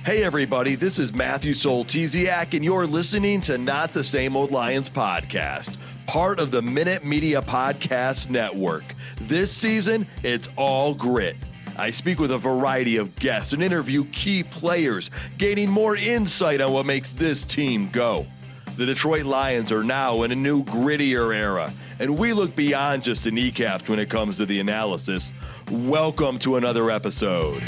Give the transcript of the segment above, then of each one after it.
Hey everybody, this is Matthew Soltiziak, and you're listening to Not the Same Old Lions podcast, part of the Minute Media Podcast Network. This season, it's all grit. I speak with a variety of guests and interview key players, gaining more insight on what makes this team go. The Detroit Lions are now in a new, grittier era, and we look beyond just the kneecaps when it comes to the analysis. Welcome to another episode.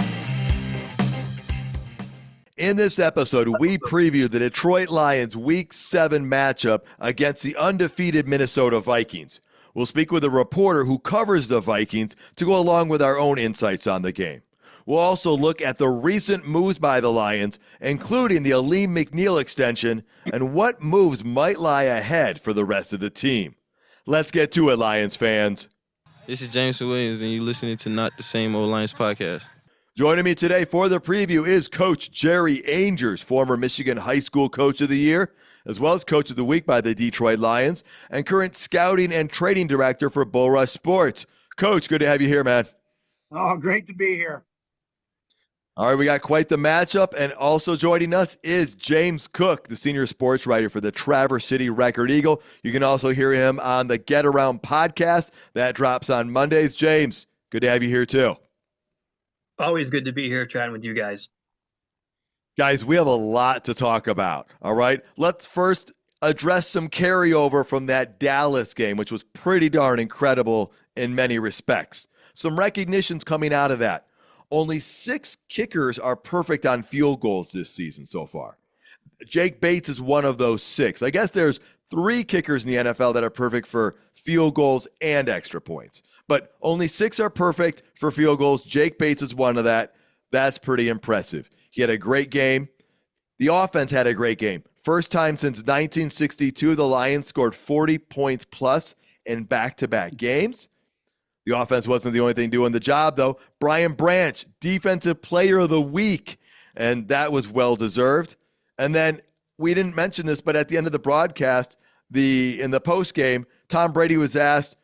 In this episode, we preview the Detroit Lions Week 7 matchup against the undefeated Minnesota Vikings. We'll speak with a reporter who covers the Vikings to go along with our own insights on the game. We'll also look at the recent moves by the Lions, including the Alim McNeil extension, and what moves might lie ahead for the rest of the team. Let's get to it, Lions fans. This is James Williams, and you're listening to Not the Same Old Lions podcast. Joining me today for the preview is Coach Jerry Angers, former Michigan High School Coach of the Year, as well as Coach of the Week by the Detroit Lions, and current Scouting and Trading Director for Bull Rush Sports. Coach, good to have you here, man. Oh, great to be here. All right, we got quite the matchup, and also joining us is James Cook, the senior sports writer for the Traverse City Record Eagle. You can also hear him on the Get Around podcast that drops on Mondays. James, good to have you here too. Always good to be here chatting with you guys. Guys, we have a lot to talk about, all right? Let's first address some carryover from that Dallas game, which was pretty darn incredible in many respects. Some recognitions coming out of that. Only 6 kickers are perfect on field goals this season so far. Jake Bates is one of those 6. I guess there's 3 kickers in the NFL that are perfect for field goals and extra points. But only 6 are perfect for field goals. Jake Bates is one of that. That's pretty impressive. He had a great game. The offense had a great game. First time since 1962, the Lions scored 40 points plus in back-to-back games. The offense wasn't the only thing doing the job, though. Brian Branch, Defensive Player of the Week, and that was well-deserved. And then we didn't mention this, but at the end of the broadcast, in the postgame, Tom Brady was asked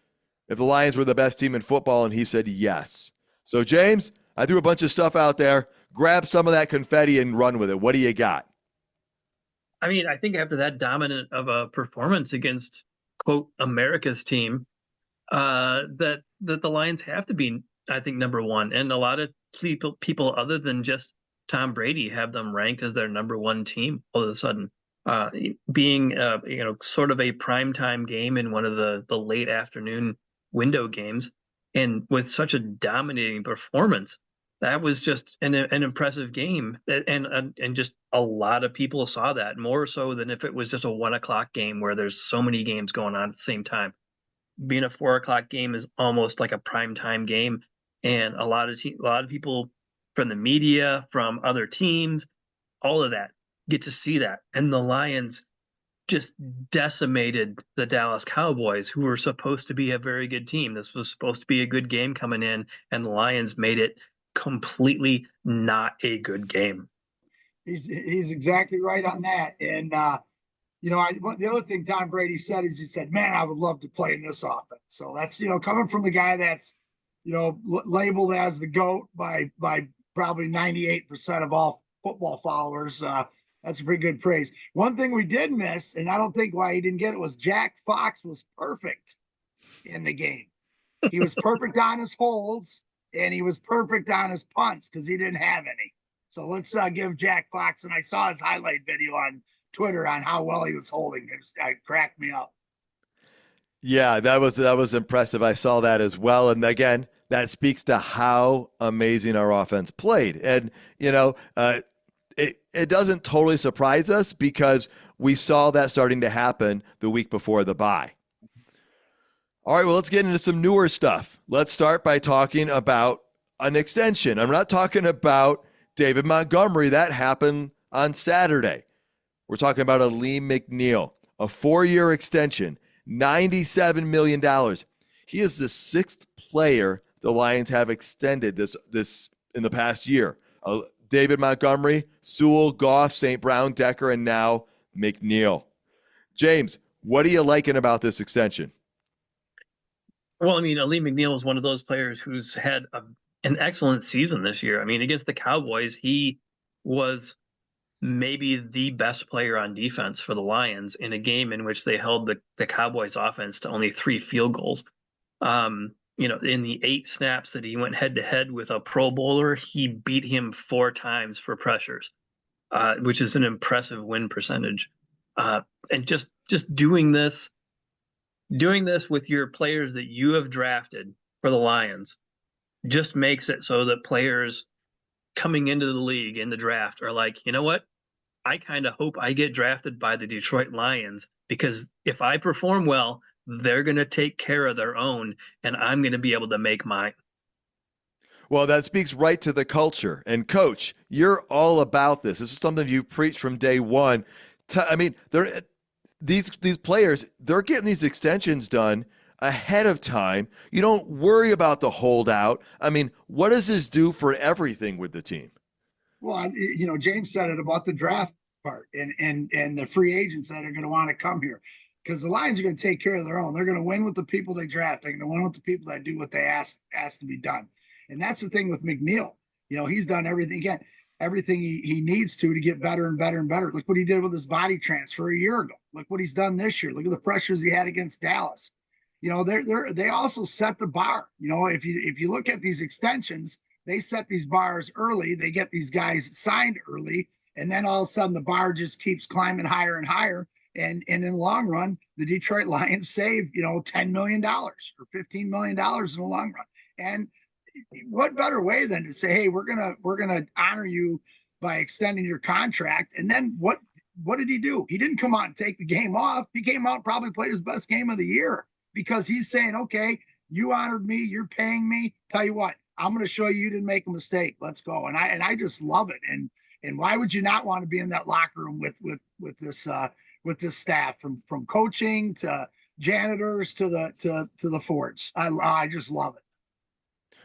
if the Lions were the best team in football, and he said yes. So, James, I threw a bunch of stuff out there. Grab some of that confetti and run with it. What do you got? I mean, I think after that dominant of a performance against, quote, America's team, that the Lions have to be, I think, number one. And a lot of people other than just Tom Brady have them ranked as their number one team all of a sudden. Being, sort of a primetime game in one of the late afternoon window games, and with such a dominating performance, that was just an impressive game, and just a lot of people saw that, more so than if it was just a 1 o'clock game where there's so many games going on at the same time. Being a 4 o'clock game is almost like a primetime game, and a lot of people from the media, from other teams, all of that get to see that, and the Lions just decimated the Dallas Cowboys, who were supposed to be a very good team. This was supposed to be a good game coming in, and the Lions made it completely not a good game. He's exactly right on that. And, the other thing Tom Brady said is he said, man, I would love to play in this offense. So that's, coming from the guy that's, labeled as the GOAT by probably 98% of all football followers. That's a pretty good praise. One thing we did miss, and I don't think why he didn't get it, was Jack Fox was perfect in the game. He was perfect on his holds, and he was perfect on his punts because he didn't have any. So let's give Jack Fox, and I saw his highlight video on Twitter on how well he was holding. It cracked me up. Yeah, that was impressive. I saw that as well. And again, that speaks to how amazing our offense played. And, it doesn't totally surprise us because we saw that starting to happen the week before the bye. All right, well, let's get into some newer stuff. Let's start by talking about an extension. I'm not talking about David Montgomery. That happened on Saturday. We're talking about Alim McNeil, a 4-year extension, $97 million. He is the 6th player the Lions have extended this in the past year. David Montgomery, Sewell, Goff, St. Brown, Decker, and now McNeil. James, what are you liking about this extension? Well, I mean, Alim McNeil is one of those players who's had an excellent season this year. I mean, against the Cowboys, he was maybe the best player on defense for the Lions in a game in which they held the Cowboys offense to only 3 field goals. In the 8 snaps that he went head to head with a Pro Bowler, he beat him 4 times for pressures, which is an impressive win percentage. And just doing this with your players that you have drafted for the Lions just makes it so that players coming into the league in the draft are like, you know what? I kind of hope I get drafted by the Detroit Lions, because if I perform well, they're going to take care of their own, and I'm going to be able to make mine. Well, that speaks right to the culture. And Coach, you're all about this. This is something you preached from day one. These players, they're getting these extensions done ahead of time. You don't worry about the holdout. I mean, what does this do for everything with the team? Well, James said it about the draft part and the free agents that are going to want to come here, because the Lions are going to take care of their own. They're going to win with the people they draft. They're going to win with the people that do what they ask to be done. And that's the thing with McNeil. He's done everything he needs to get better and better and better. Look what he did with his body transfer a year ago. Look what he's done this year. Look at the pressures he had against Dallas. They also set the bar. If you look at these extensions, they set these bars early. They get these guys signed early, and then all of a sudden the bar just keeps climbing higher and higher. And in the long run, the Detroit Lions save $10 million or $15 million in the long run. And what better way than to say, hey, we're gonna honor you by extending your contract? And then what did he do? He didn't come out and take the game off. He came out and probably played his best game of the year, because he's saying, okay, you honored me, you're paying me. Tell you what, I'm going to show you didn't make a mistake. Let's go. And I just love it. And why would you not want to be in that locker room with this staff, from coaching to janitors to the forts? I just love it.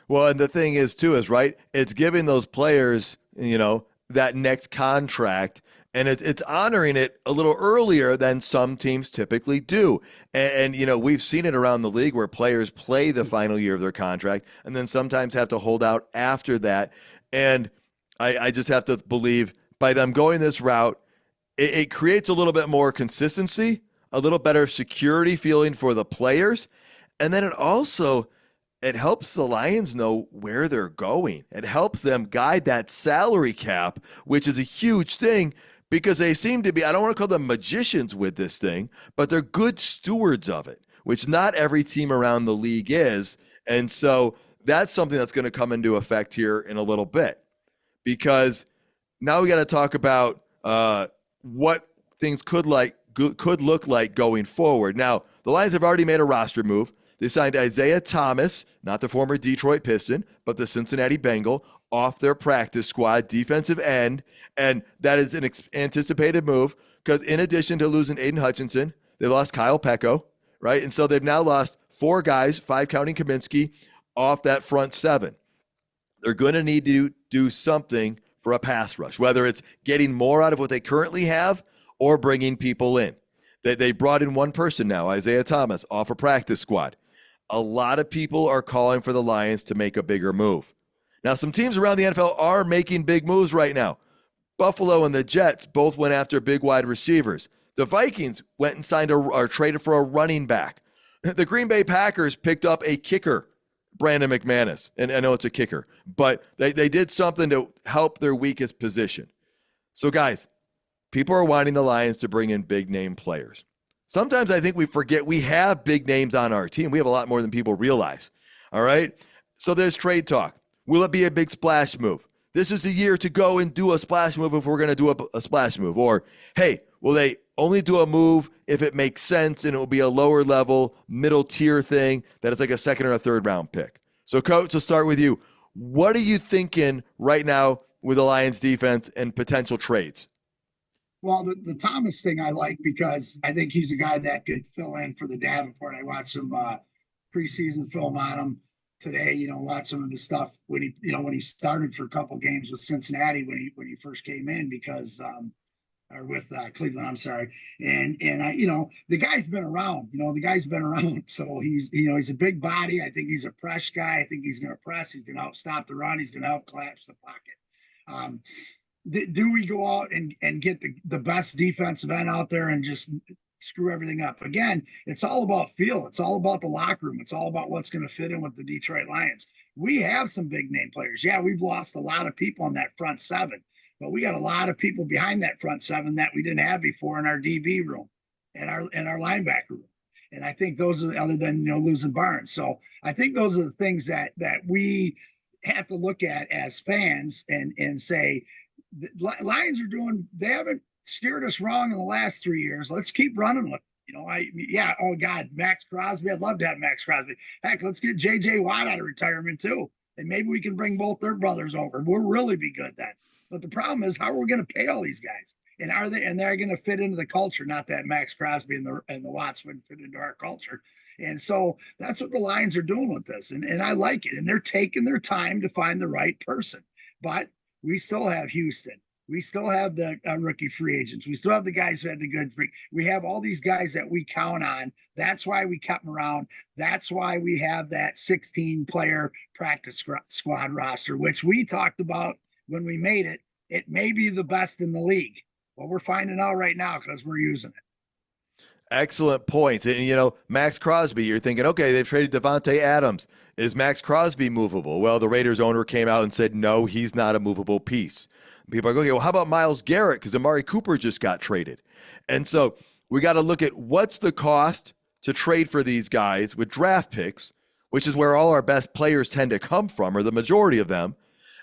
Well, and the thing is too, right, it's giving those players, that next contract, and it's honoring it a little earlier than some teams typically do. And we've seen it around the league where players play the final year of their contract and then sometimes have to hold out after that. And I just have to believe by them going this route, it creates a little bit more consistency, a little better security feeling for the players. And then it helps the Lions know where they're going. It helps them guide that salary cap, which is a huge thing, because they seem to be, I don't want to call them magicians with this thing, but they're good stewards of it, which not every team around the league is. And so that's something that's going to come into effect here in a little bit, because now we got to talk about what things could look like going forward. Now, the Lions have already made a roster move. They signed Isaiah Thomas, not the former Detroit Piston, but the Cincinnati Bengal, off their practice squad, defensive end. And that is an anticipated move, because in addition to losing Aiden Hutchinson, they lost Kyle Pecco, right? And so they've now lost 4 guys, 5 counting Kaminsky, off that front 7. They're going to need to do something for a pass rush, whether it's getting more out of what they currently have or bringing people in. They brought in one person now, Isaiah Thomas, off a practice squad. A lot of people are calling for the Lions to make a bigger move. Now, some teams around the NFL are making big moves right now. Buffalo and the Jets both went after big wide receivers. The Vikings went and signed or traded for a running back. The Green Bay Packers picked up a kicker, Brandon McManus. And I know it's a kicker, but they did something to help their weakest position. So, guys, people are wanting the Lions to bring in big name players. Sometimes I think we forget we have big names on our team. We have a lot more than people realize. All right. So there's trade talk. Will it be a big splash move? This is the year to go and do a splash move if we're going to do a splash move. Or, hey, will they only do a move if it makes sense and it will be a lower level, middle tier thing that is like a second or a third round pick? So, Coach, we'll start with you. What are you thinking right now with the Lions defense and potential trades? Well, the Thomas thing I like, because I think he's a guy that could fill in for the Davenport. I watched some preseason film on him today. Watch some of the stuff when he started for a couple games with Cincinnati when he first came in, because or with Cleveland, I'm sorry. And the guy's been around. So he's a big body. I think he's a press guy. I think he's going to press. He's going to help stop the run. He's going to help collapse the pocket. do we go out and get the best defensive end out there and just screw everything up? Again, it's all about feel. It's all about the locker room. It's all about what's going to fit in with the Detroit Lions. We have some big name players. Yeah, we've lost a lot of people in that front seven, but we got a lot of people behind that front seven that we didn't have before in our DB room and our linebacker room. And I think those are, other than losing Barnes. So I think those are the things that we have to look at as fans and say the Lions are doing. They haven't steered us wrong in the last 3 years. Let's keep running with it. Oh God, Max Crosby. I'd love to have Max Crosby. Heck, let's get JJ Watt out of retirement too. And maybe we can bring both their brothers over. We'll really be good then. But the problem is, how are we going to pay all these guys? And they're going to fit into the culture? Not that Max Crosby and the Watts would fit into our culture. And so that's what the Lions are doing with this. And I like it. And they're taking their time to find the right person. But we still have Houston. We still have the rookie free agents. We still have the guys who had the good free. We have all these guys that we count on. That's why we kept them around. That's why we have that 16-player practice squad roster, which we talked about when we made it. It may be the best in the league. Well, we're finding out right now because we're using it. Excellent points. And, Max Crosby, you're thinking, okay, they've traded Devontae Adams. Is Max Crosby movable? Well, the Raiders owner came out and said, no, he's not a movable piece. People are going, okay, well, how about Myles Garrett? Because Amari Cooper just got traded. And so we got to look at what's the cost to trade for these guys with draft picks, which is where all our best players tend to come from, or the majority of them.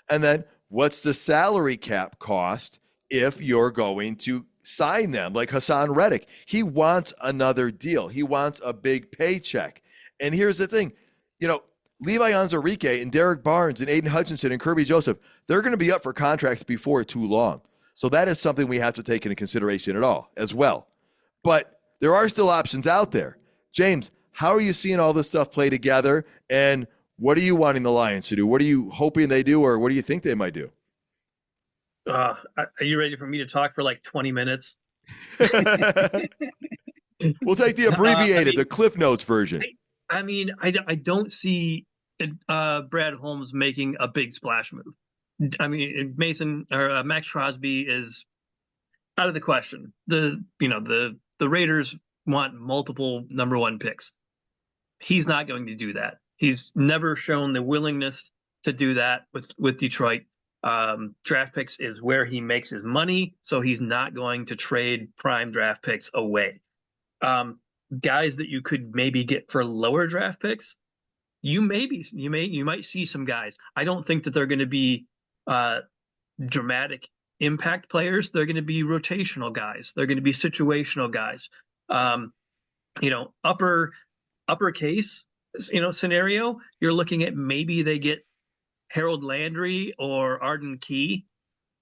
And then what's the salary cap cost if you're going to sign them? Like Hassan Reddick, he wants another deal. He wants a big paycheck. And here's the thing, Levi Onwuzurike and Derek Barnes and Aiden Hutchinson and Kirby Joseph, they're going to be up for contracts before too long. So that is something we have to take into consideration as well. But there are still options out there. James, how are you seeing all this stuff play together? And what are you wanting the Lions to do? What are you hoping they do, or what do you think they might do? Are you ready for me to talk for like 20 minutes? We'll take the abbreviated, the Cliff Notes version. I don't see Brad Holmes making a big splash move. Max Crosby is out of the question. The Raiders want multiple number one picks. He's not going to do that. He's never shown the willingness to do that with Detroit. Draft picks is where he makes his money, so he's not going to trade prime draft picks away. Guys that you could maybe get for lower draft picks, you might see some guys. I don't think that they're going to be dramatic impact players. They're going to be rotational guys. They're going to be situational guys. Uppercase, scenario. You're looking at maybe they get Harold Landry or Arden Key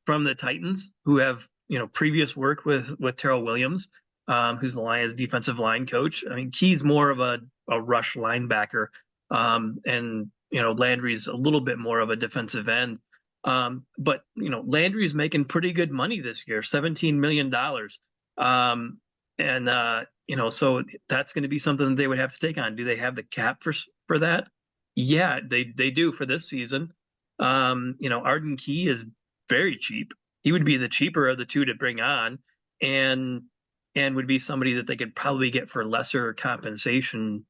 from the Titans, who have previous work with Terrell Williams, who's the Lions defensive line coach. Key's more of a rush linebacker, and Landry's a little bit more of a defensive end. But Landry's making pretty good money this year, $17 million. So that's going to be something that they would have to take on. Do they have the cap for that? Yeah, they do for this season. Arden Key is very cheap. He would be the cheaper of the two to bring on, and would be somebody that they could probably get for lesser compensation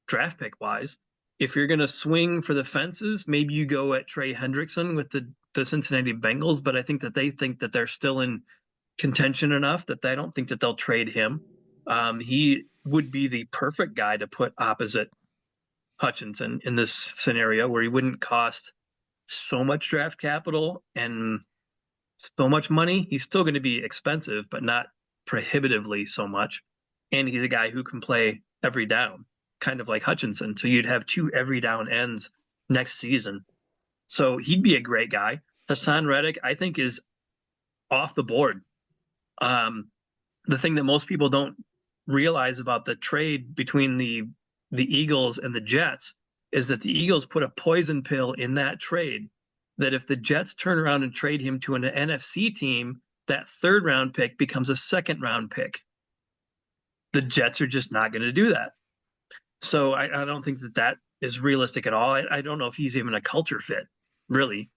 draft pick wise. If you're going to swing for the fences, maybe you go at Trey Hendrickson with the Cincinnati Bengals, but I think that they think that they're still in contention enough that I don't think that they'll trade him. He would be the perfect guy to put opposite Hutchinson in this scenario, where he wouldn't cost so much draft capital and so much money. He's still going to be expensive, but not prohibitively so much. And he's a guy who can play every down, kind of like Hutchinson. So you'd have two every down ends next season. So he'd be a great guy. Hassan Reddick, I think, is off the board. The thing that most people don't realize about the trade between the Eagles and the Jets is that the Eagles put a poison pill in that trade, that if the Jets turn around and trade him to an NFC team, that third round pick becomes a second round pick. The Jets are just not going to do that. So I don't think that is realistic at all. I don't know if he's even a culture fit, really.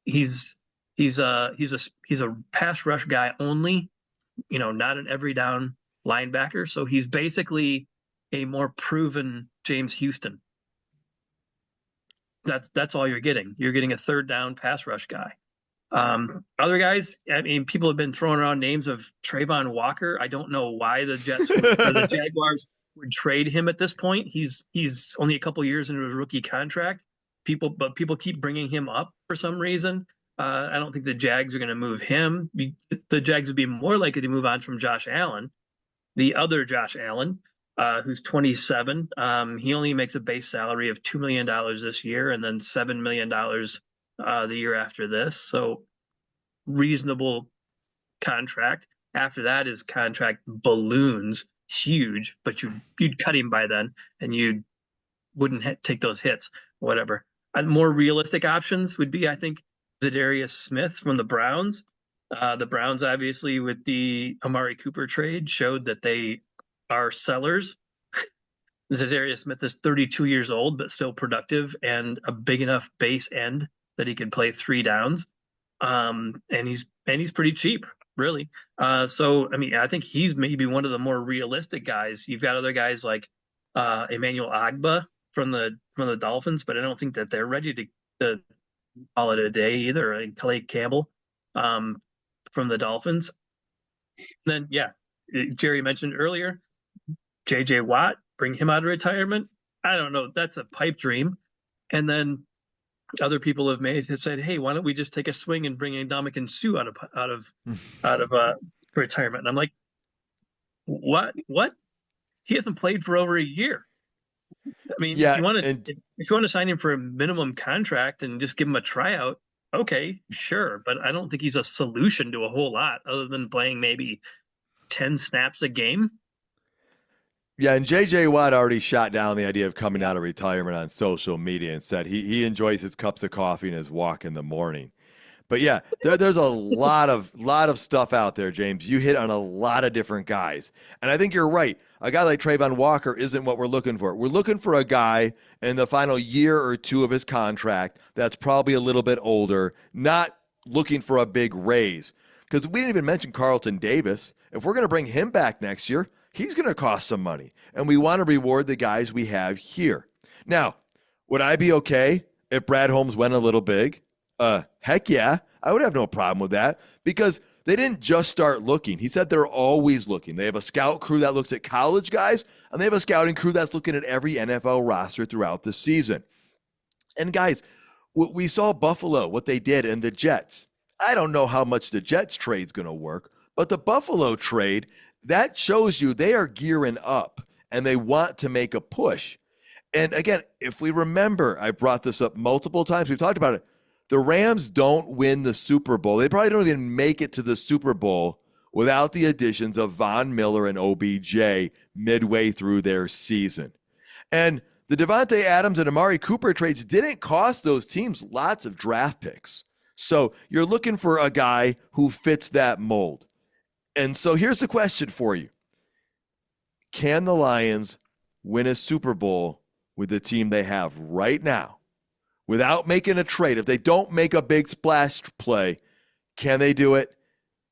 He's He's a pass rush guy only, not an every down linebacker. So he's basically a more proven James Houston. That's all you're getting. You're getting a third down pass rush guy. Other guys, I mean, people have been throwing around names of Trayvon Walker. I don't know why the Jaguars would trade him at this point. He's only a couple years into his rookie contract. People keep bringing him up for some reason. I don't think the Jags are going to move him. The Jags would be more likely to move on from Josh Allen, the other Josh Allen, who's 27. He only makes a base salary of $2 million this year and then $7 million the year after this. So reasonable contract. After that, his contract balloons huge, but you'd cut him by then and you wouldn't take those hits, whatever. More realistic options would be, I think, Zadarius Smith from the Browns. The Browns, obviously, with the Amari Cooper trade, showed that they are sellers. Zadarius Smith is 32 years old, but still productive and a big enough base end that he can play 3 downs. And he's pretty cheap, really. So, I mean, I think he's maybe one of the more realistic guys. You've got other guys like Emmanuel Agba from the Dolphins, but I don't think that they're ready to call it a day either. And Calais Campbell from the Dolphins. And then, Jerry mentioned earlier, J.J. Watt, bring him out of retirement. I don't know. That's a pipe dream. And then other people have said, hey, why don't we just take a swing and bring in Ndamukong Suh out of retirement? And I'm like, what? He hasn't played for over a year. I mean, if you want to sign him for a minimum contract and just give him a tryout, okay, sure. But I don't think he's a solution to a whole lot other than playing maybe 10 snaps a game. Yeah, and J.J. Watt already shot down the idea of coming out of retirement on social media and said he enjoys his cups of coffee and his walk in the morning. But yeah, there's a lot of stuff out there, James. You hit on a lot of different guys. And I think you're right. A guy like Trayvon Walker isn't what we're looking for. We're looking for a guy in the final year or two of his contract that's probably a little bit older, not looking for a big raise. Because we didn't even mention Carlton Davis. If we're going to bring him back next year, he's going to cost some money. And we want to reward the guys we have here. Now, would I be okay if Brad Holmes went a little big? Heck yeah, I would have no problem with that because they didn't just start looking. He said they're always looking. They have a scout crew that looks at college guys, and they have a scouting crew that's looking at every NFL roster throughout the season. And guys, we saw Buffalo, what they did, and the Jets. I don't know how much the Jets trade's going to work, but the Buffalo trade, that shows you they are gearing up and they want to make a push. And again, if we remember, I brought this up multiple times. We've talked about it. The Rams don't win the Super Bowl. They probably don't even make it to the Super Bowl without the additions of Von Miller and OBJ midway through their season. And the Devontae Adams and Amari Cooper trades didn't cost those teams lots of draft picks. So you're looking for a guy who fits that mold. And so here's the question for you. Can the Lions win a Super Bowl with the team they have right now? Without making a trade, if they don't make a big splash play, can they do it?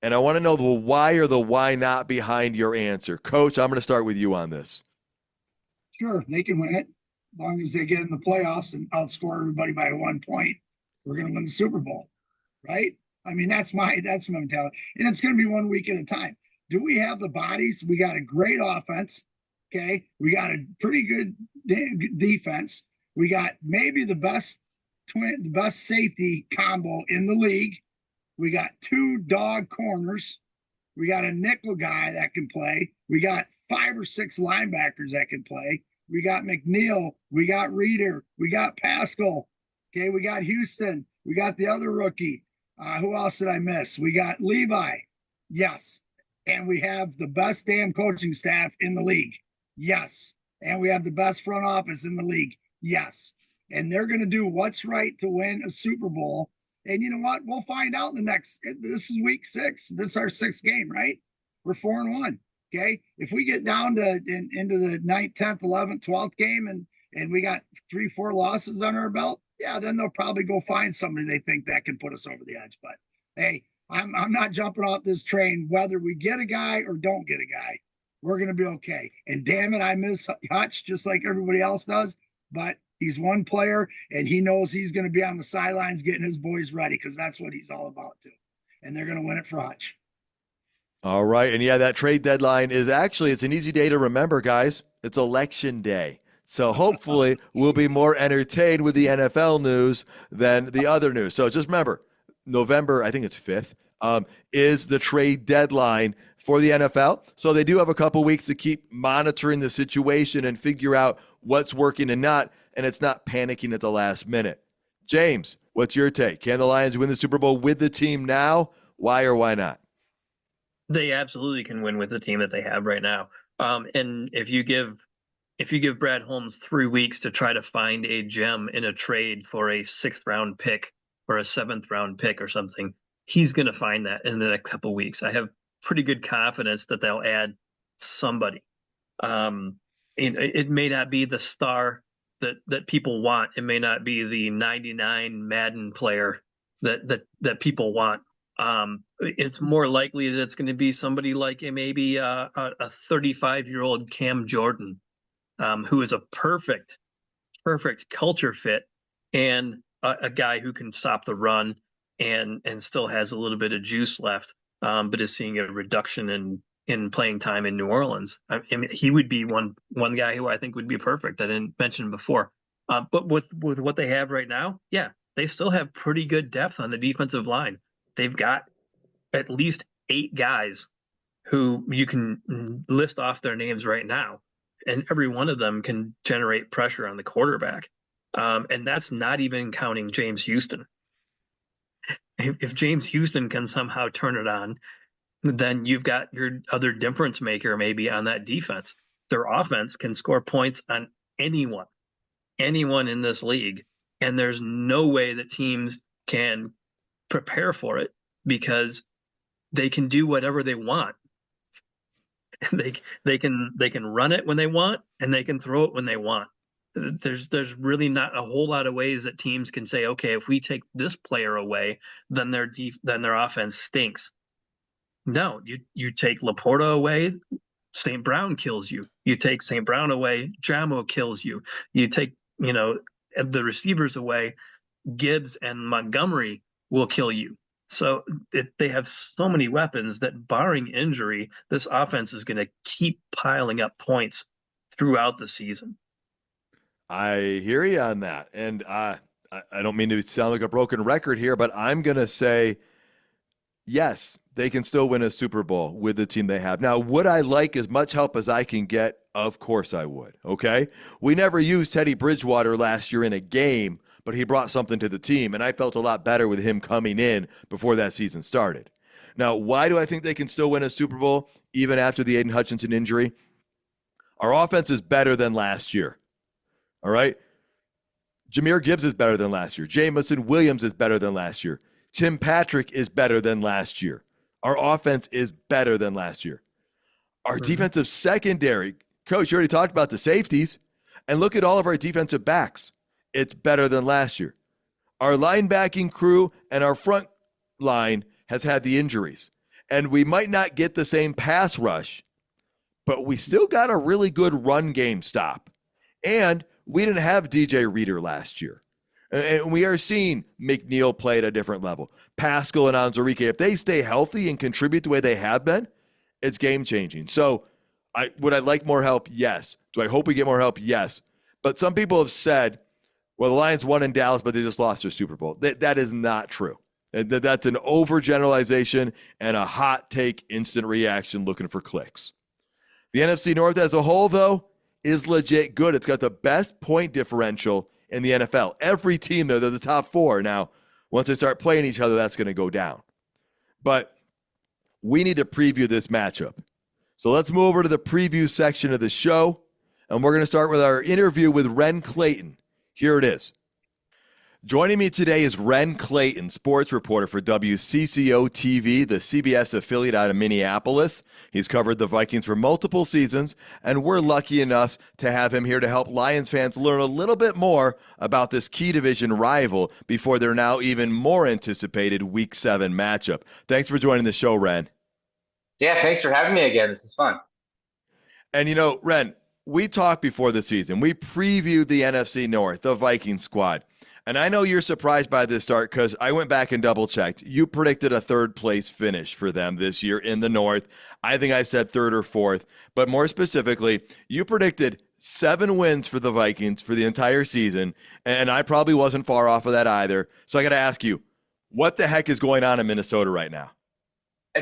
And I want to know the why or the why not behind your answer. Coach, I'm going to start with you on this. Sure, they can win it. As long as they get in the playoffs and outscore everybody by 1 point, we're going to win the Super Bowl, right? I mean, that's my mentality. And it's going to be 1 week at a time. Do we have the bodies? We got a great offense, okay? We got a pretty good defense. We got maybe the best safety combo in the league. We got 2 dog corners. We got a nickel guy that can play. We got 5 or 6 linebackers that can play. We got McNeil. We got Reeder. We got Pascal. Okay, we got Houston. We got the other rookie. Who else did I miss? We got Levi. Yes. And we have the best damn coaching staff in the league. Yes. And we have the best front office in the league. Yes. And they're going to do what's right to win a Super Bowl. And you know what? We'll find out this is week 6. This is our 6th game, right? We're 4-1. Okay. If we get down to into the 9th, 10th, 11th, 12th game and we got 3-4 losses on our belt, yeah, then they'll probably go find somebody they think that can put us over the edge. But hey, I'm not jumping off this train whether we get a guy or don't get a guy. We're going to be okay. And damn it, I miss Hutch just like everybody else does. But he's one player, and he knows he's going to be on the sidelines getting his boys ready because that's what he's all about too. And they're going to win it for Hutch. All right. And yeah, that trade deadline is actually, it's an easy day to remember, guys. It's election day. So hopefully we'll be more entertained with the NFL news than the other news. So just remember, November, I think it's 5th, is the trade deadline for the NFL. So they do have a couple weeks to keep monitoring the situation and figure out what's working and not, and it's not panicking at the last minute. James, what's your take? Can the Lions win the Super Bowl with the team now? Why or why not? They absolutely can win with the team that they have right now. And if you give Brad Holmes 3 weeks to try to find a gem in a trade for a 6th round pick or a 7th round pick or something, he's going to find that in the next couple of weeks. I have pretty good confidence that they'll add somebody. It may not be the star that people want. It may not be the 99 Madden player that people want. It's more likely that it's going to be somebody like maybe a 35-year-old Cam Jordan, who is a perfect culture fit and a guy who can stop the run and still has a little bit of juice left, but is seeing a reduction in playing time in New Orleans. I mean, he would be one guy who I think would be perfect. I didn't mention before, but with what they have right now, yeah, they still have pretty good depth on the defensive line. They've got at least 8 guys who you can list off their names right now, and every one of them can generate pressure on the quarterback. And that's not even counting James Houston. If James Houston can somehow turn it on, then you've got your other difference maker maybe on that defense. Their offense can score points on anyone in this league. And there's no way that teams can prepare for it because they can do whatever they want. They can run it when they want, and they can throw it when they want. There's really not a whole lot of ways that teams can say, okay, if we take this player away, then their offense stinks. No, you take Laporta away, St. Brown kills you. You take St. Brown away, Jamo kills you. You take the receivers away, Gibbs and Montgomery will kill you. So they have so many weapons that, barring injury, this offense is going to keep piling up points throughout the season. I hear you on that. And I don't mean to sound like a broken record here, but I'm going to say, yes, they can still win a Super Bowl with the team they have. Now, would I like as much help as I can get? Of course I would, okay? We never used Teddy Bridgewater last year in a game, but he brought something to the team, and I felt a lot better with him coming in before that season started. Now, why do I think they can still win a Super Bowl even after the Aiden Hutchinson injury? Our offense is better than last year, all right? Jahmyr Gibbs is better than last year. Jamison Williams is better than last year. Tim Patrick is better than last year. Our offense is better than last year. Our defensive secondary, Coach, you already talked about the safeties, and look at all of our defensive backs. It's better than last year. Our linebacking crew and our front line has had the injuries, and we might not get the same pass rush, but we still got a really good run game stop. And we didn't have DJ Reader last year. And we are seeing McNeil play at a different level. Pascal and Anzarike, if they stay healthy and contribute the way they have been, it's game-changing. So would I like more help? Yes. Do I hope we get more help? Yes. But some people have said, well, the Lions won in Dallas, but they just lost their Super Bowl. That is not true. That's an overgeneralization and a hot take instant reaction looking for clicks. The NFC North as a whole, though, is legit good. It's got the best point differential in the NFL. Every team there, they're the top 4. Now, once they start playing each other, that's going to go down. But we need to preview this matchup. So let's move over to the preview section of the show, and we're going to start with our interview with Ren Clayton. Here it is. Joining me today is Ren Clayton, sports reporter for WCCO TV, the CBS affiliate out of Minneapolis. He's covered the Vikings for multiple seasons, and we're lucky enough to have him here to help Lions fans learn a little bit more about this key division rival before their now even more anticipated Week 7 matchup. Thanks for joining the show, Ren. Yeah, thanks for having me again. This is fun. And you know, Ren, we talked before the season. We previewed the NFC North, the Vikings squad. And I know you're surprised by this start because I went back and double checked. You predicted a third place finish for them this year in the North. I think I said third or fourth. But more specifically, you predicted 7 wins for the Vikings for the entire season. And I probably wasn't far off of that either. So I got to ask you, what the heck is going on in Minnesota right now?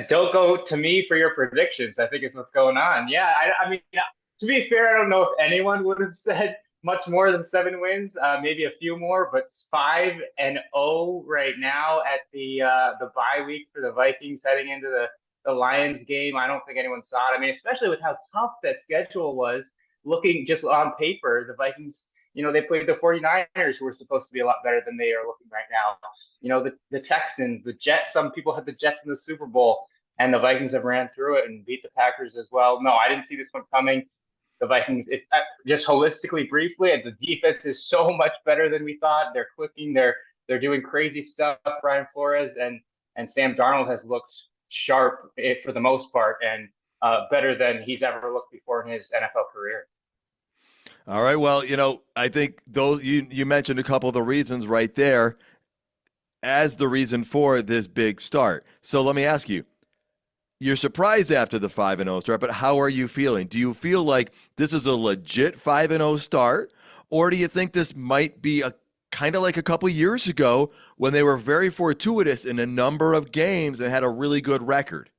Don't go to me for your predictions. I think is what's going on. Yeah, I mean, to be fair, I don't know if anyone would have said much more than 7 wins, maybe a few more, but 5-0 right now at the bye week for the Vikings heading into the Lions game. I don't think anyone saw it. I mean, especially with how tough that schedule was, looking just on paper, the Vikings, they played the 49ers, who were supposed to be a lot better than they are looking right now. The Texans, the Jets, some people had the Jets in the Super Bowl, and the Vikings have ran through it and beat the Packers as well. No, I didn't see this one coming. The Vikings, just holistically, briefly, the defense is so much better than we thought. They're clicking. They're doing crazy stuff. Brian Flores and Sam Darnold has looked sharp for the most part, and better than he's ever looked before in his NFL career. All right. Well, I think those you mentioned a couple of the reasons right there as the reason for this big start. So let me ask you. You're surprised after the 5-0 start, but how are you feeling? Do you feel like this is a legit 5-0 start, or do you think this might be a kind of like a couple years ago when they were very fortuitous in a number of games and had a really good record?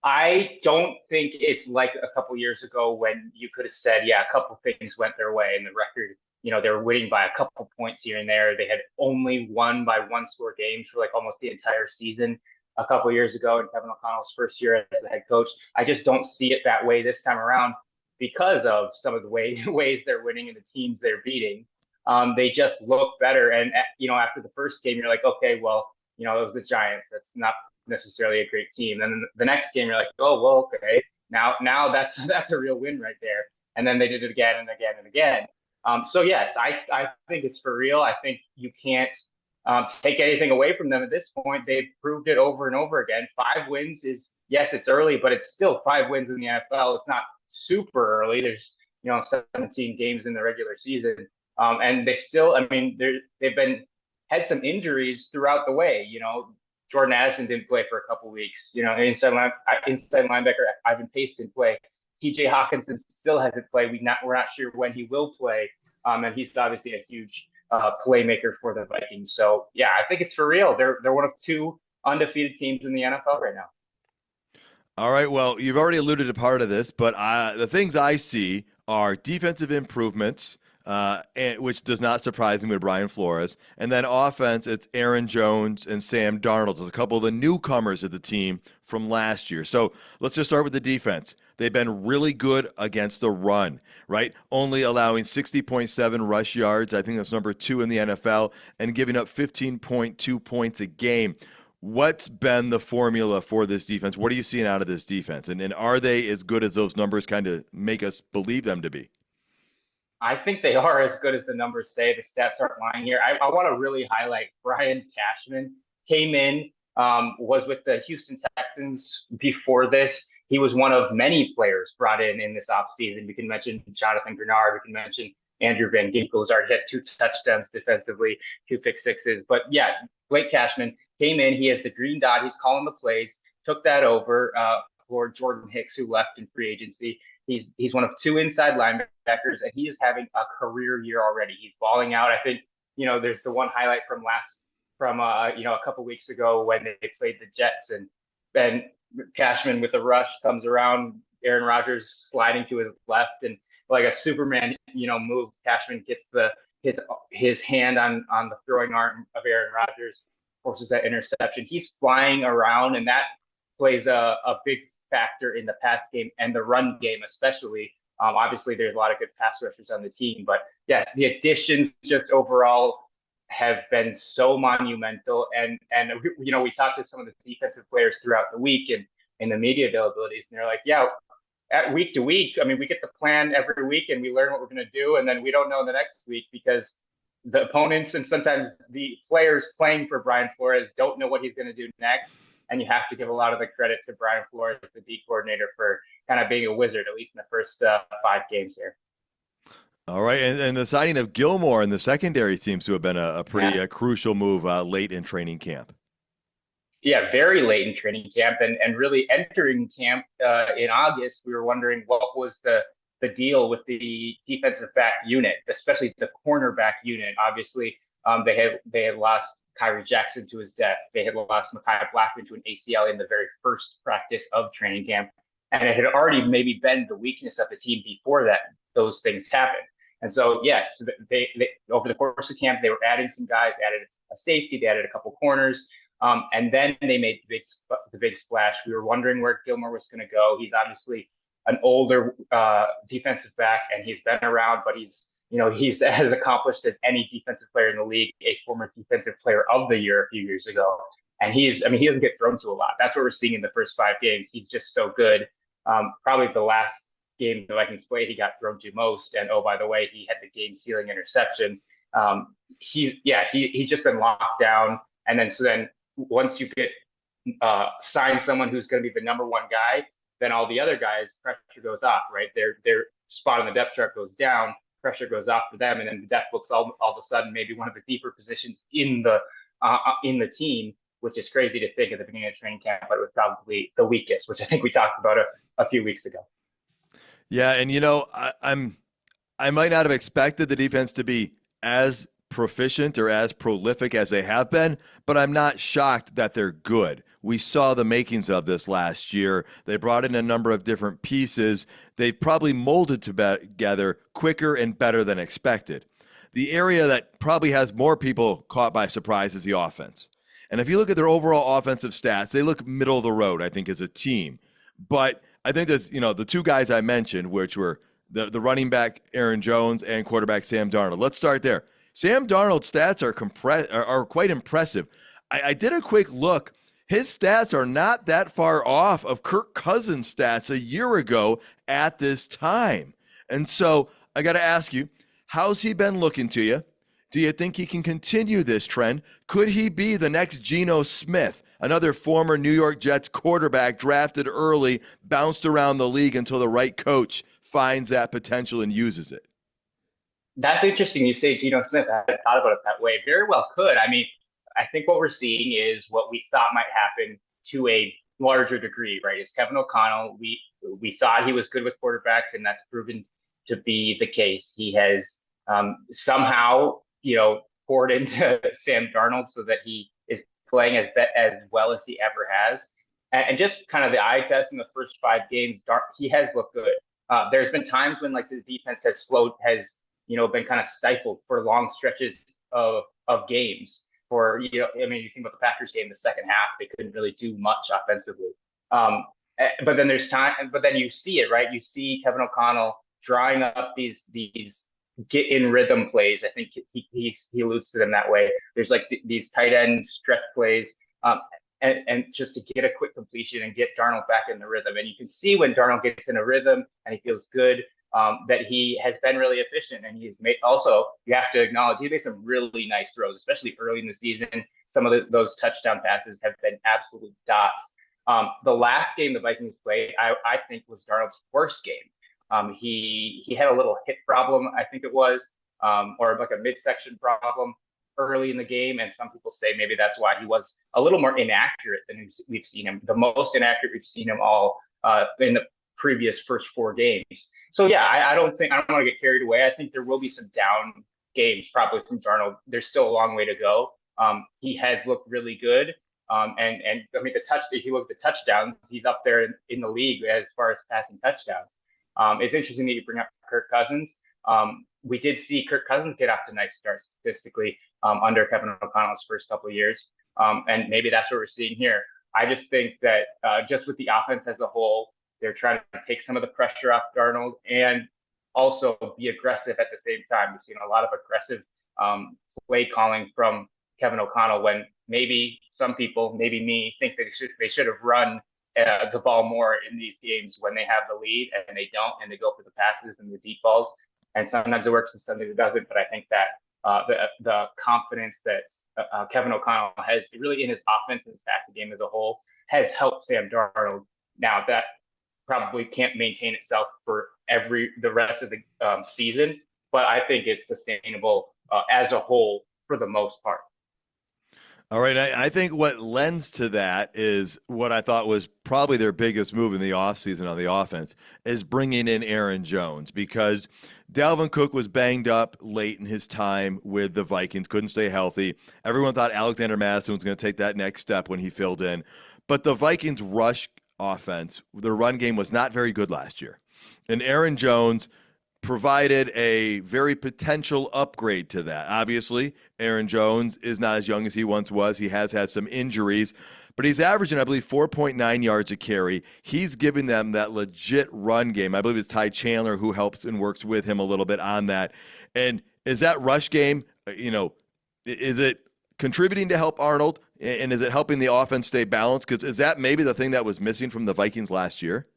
I don't think it's like a couple years ago when you could have said, yeah, a couple things went their way and the record, they were winning by a couple points here and there. They had only won by 1-score games for like almost the entire season a couple years ago in Kevin O'Connell's first year as the head coach. I just don't see it that way this time around because of some of the ways they're winning and the teams they're beating. They just look better. And, after the first game, you're like, okay, well, it was the Giants. That's not necessarily a great team. And then the next game, you're like, oh, well, okay. Now that's a real win right there. And then they did it again and again and again. So, yes, I think it's for real. I think you can't take anything away from them at this point. They've proved it over and over again. 5 wins is, yes, it's early, but it's still 5 wins in the NFL. It's not super early. There's 17 games in the regular season, and they still, they've had some injuries throughout the way. Jordan Addison didn't play for a couple weeks. Inside linebacker Ivan Pace didn't play. T.J. Hawkinson still hasn't played. We're not sure when he will play, and he's obviously a huge playmaker for the Vikings. So, yeah, I think it's for real. They're one of 2 undefeated teams in the NFL right now. All right. Well, you've already alluded to part of this, but the things I see are defensive improvements, which does not surprise me with Brian Flores. And then offense, it's Aaron Jones and Sam Darnold. There's a couple of the newcomers of the team from last year. So let's just start with the defense. They've been really good against the run, right? Only allowing 60.7 rush yards. I think that's number 2 in the NFL, and giving up 15.2 points a game. What's been the formula for this defense? What are you seeing out of this defense? And are they as good as those numbers kind of make us believe them to be? I think they are as good as the numbers say. The stats aren't lying here. I want to really highlight Brian Cashman came in, was with the Houston Texans before this. He was one of many players brought in this offseason. We can mention Jonathan Grenard. We can mention Andrew Van Ginkel, who's already had 2 touchdowns defensively, 2 pick-sixes. But, yeah, Blake Cashman came in. He has the green dot. He's calling the plays, took that over for Jordan Hicks, who left in free agency. He's one of 2 inside linebackers, and he is having a career year already. He's balling out. I think, there's the one highlight from a couple weeks ago when they played the Jets, and then Cashman with a rush comes around, Aaron Rodgers sliding to his left, and like a Superman, move, Cashman gets his hand on the throwing arm of Aaron Rodgers, forces that interception. He's flying around, and that plays a big factor in the pass game and the run game, especially. Obviously, there's a lot of good pass rushers on the team, but yes, the additions just overall have been so monumental. And we talked to some of the defensive players throughout the week and in the media availabilities, and they're like, yeah, at week to week, I mean, we get the plan every week and we learn what we're going to do, and then we don't know the next week because the opponents and sometimes the players playing for Brian Flores don't know what he's going to do next. And you have to give a lot of the credit to Brian Flores, the D coordinator, for kind of being a wizard, at least in the first 5 games here. All right, and the signing of Gilmore in the secondary seems to have been a pretty crucial move late in training camp. Yeah, very late in training camp, and really entering camp in August, we were wondering what was the deal with the defensive back unit, especially the cornerback unit. Obviously, they had lost Kyrie Jackson to his death. They had lost Mekhi Blackman to an ACL in the very first practice of training camp, and it had already maybe been the weakness of the team before that those things happened. And so, yes, they over the course of camp, they were adding some guys. They added a safety, they added a couple corners, and then they made the big splash. We were wondering where Gilmore was going to go. He's obviously an older defensive back, and he's been around, but he's as accomplished as any defensive player in the league, a former defensive player of the year a few years ago. And he doesn't get thrown to a lot. That's what we're seeing in the first 5 games. He's just so good. Probably the last game the Vikings played, he got thrown to most. And oh, by the way, he had the game sealing interception. He's just been locked down. And then once you get sign someone who's going to be the number one guy, then all the other guys, pressure goes off, right? Their spot on the depth chart goes down, pressure goes off for them, and then the depth looks all of a sudden maybe one of the deeper positions in the team, which is crazy to think at the beginning of training camp, but it was probably the weakest, which I think we talked about a few weeks ago. Yeah, and I might not have expected the defense to be as proficient or as prolific as they have been, but I'm not shocked that they're good. We saw the makings of this last year. They brought in a number of different pieces. They've probably molded together quicker and better than expected. The area that probably has more people caught by surprise is the offense. And if you look at their overall offensive stats, they look middle of the road, I think, as a team. But I think there's, the 2 guys I mentioned, which were the running back Aaron Jones and quarterback Sam Darnold. Let's start there. Sam Darnold's stats are quite impressive. I did a quick look. His stats are not that far off of Kirk Cousins' stats a year ago at this time. And so I got to ask you, how's he been looking to you? Do you think he can continue this trend? Could he be the next Geno Smith, another former New York Jets quarterback drafted early, bounced around the league until the right coach finds that potential and uses it? That's interesting. You say Geno Smith. I hadn't thought about it that way. Very well could. I mean, I think what we're seeing is what we thought might happen to a larger degree, right? Is Kevin O'Connell. We thought he was good with quarterbacks, and that's proven to be the case. He has somehow, poured into Sam Darnold so that he is playing as well as he ever has. And just kind of the eye test in the first 5 games, he has looked good. There's been times when the defense has been kind of stifled for long stretches of games. You think about the Packers game, the second half, they couldn't really do much offensively. But then there's time, but then you see it, right? You see Kevin O'Connell drawing up these get in rhythm plays. I think he alludes to them that way. There's these tight end stretch plays, and just to get a quick completion and get Darnold back in the rhythm. And you can see when Darnold gets in a rhythm and he feels good, that he has been really efficient, and he's made. Also, you have to acknowledge he made some really nice throws, especially early in the season. Some of those touchdown passes have been absolute dots. The last game the Vikings played, I think, was Darnold's worst game. He had a little hit problem, I think it was, or a midsection problem early in the game, and some people say maybe that's why he was a little more inaccurate than we've seen him. The most inaccurate we've seen him all in the previous first 4 games. So yeah, I don't want to get carried away. I think there will be some down games probably from Darnold. There's still a long way to go. He has looked really good. And I mean, if you look at the touchdowns, he's up there in the league as far as passing touchdowns. It's interesting that you bring up Kirk Cousins. We did see Kirk Cousins get off to a nice start statistically under Kevin O'Connell's first couple of years. And maybe that's what we're seeing here. I just think that just with the offense as a whole, they're trying to take some of the pressure off Darnold and also be aggressive at the same time. We've seen a lot of aggressive play calling from Kevin O'Connell when maybe some people, maybe me, think they should have run the ball more in these games when they have the lead, and they don't, and they go for the passes and the deep balls. And sometimes it works and sometimes it doesn't. But I think that the confidence that Kevin O'Connell has really in his offense and his passing game as a whole has helped Sam Darnold. Now that probably can't maintain itself for the rest of the season, but I think it's sustainable as a whole for the most part. All right. I think what lends to that is what I thought was probably their biggest move in the offseason on the offense is bringing in Aaron Jones, because Dalvin Cook was banged up late in his time with the Vikings, couldn't stay healthy. Everyone thought Alexander Madison was going to take that next step when he filled in. But the Vikings' rush offense, their run game was not very good last year. And Aaron Jones provided a very potential upgrade to that. Obviously, Aaron Jones is not as young as he once was. He has had some injuries, but he's averaging, I believe, 4.9 yards a carry. He's giving them that legit run game. I believe it's Ty Chandler who helps and works with him a little bit on that. And is that rush game, is it contributing to help Arnold? And is it helping the offense stay balanced? Because is that maybe the thing that was missing from the Vikings last year?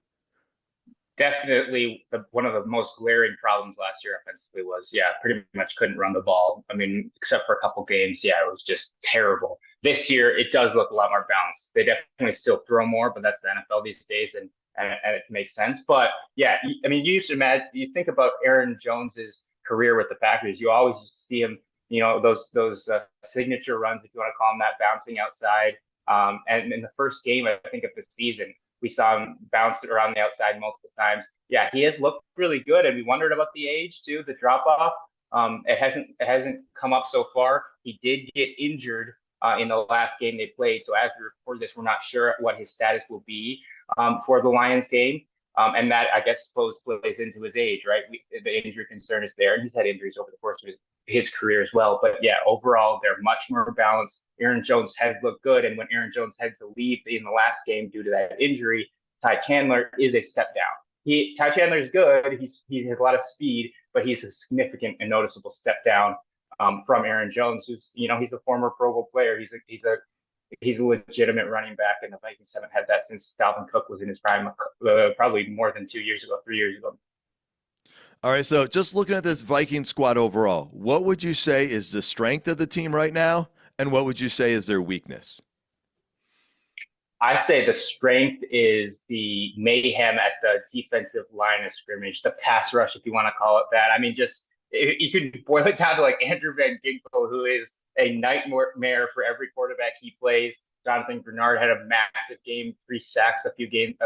Definitely one of the most glaring problems last year offensively was, pretty much couldn't run the ball. I mean, except for a couple games, it was just terrible. This year, it does look a lot more balanced. They definitely still throw more, but that's the NFL these days, and it makes sense. But I mean, you should imagine, you think about Aaron Jones's career with the Packers, you always see him, those signature runs, if you want to call them that, bouncing outside. And in the first game, I think, of the season, we saw him bounce around the outside multiple times. Yeah, he has looked really good, and we wondered about the age too, the drop off. It hasn't come up so far. He did get injured in the last game they played, so as we record this, we're not sure what his status will be for the Lions game, and that, I guess, plays into his age, right? The injury concern is there, and he's had injuries over the course of his career as well. But overall, they're much more balanced. Aaron Jones has looked good, and when Aaron Jones had to leave in the last game due to that injury, Ty Chandler is a step down. Ty Chandler is good. He has a lot of speed, but he's a significant and noticeable step down from Aaron Jones, who's he's a former Pro Bowl player. He's a legitimate running back, and the Vikings haven't had that since Dalvin Cook was in his prime, probably more than 2 years ago, 3 years ago. All right, so just looking at this Viking squad overall, what would you say is the strength of the team right now, and what would you say is their weakness? I say the strength is the mayhem at the defensive line of scrimmage, the pass rush, if you want to call it that. I mean, just you could boil it down to like Andrew Van Ginkel, who is a nightmare for every quarterback he plays. Jonathan Bernard had a massive game, 3 sacks a few games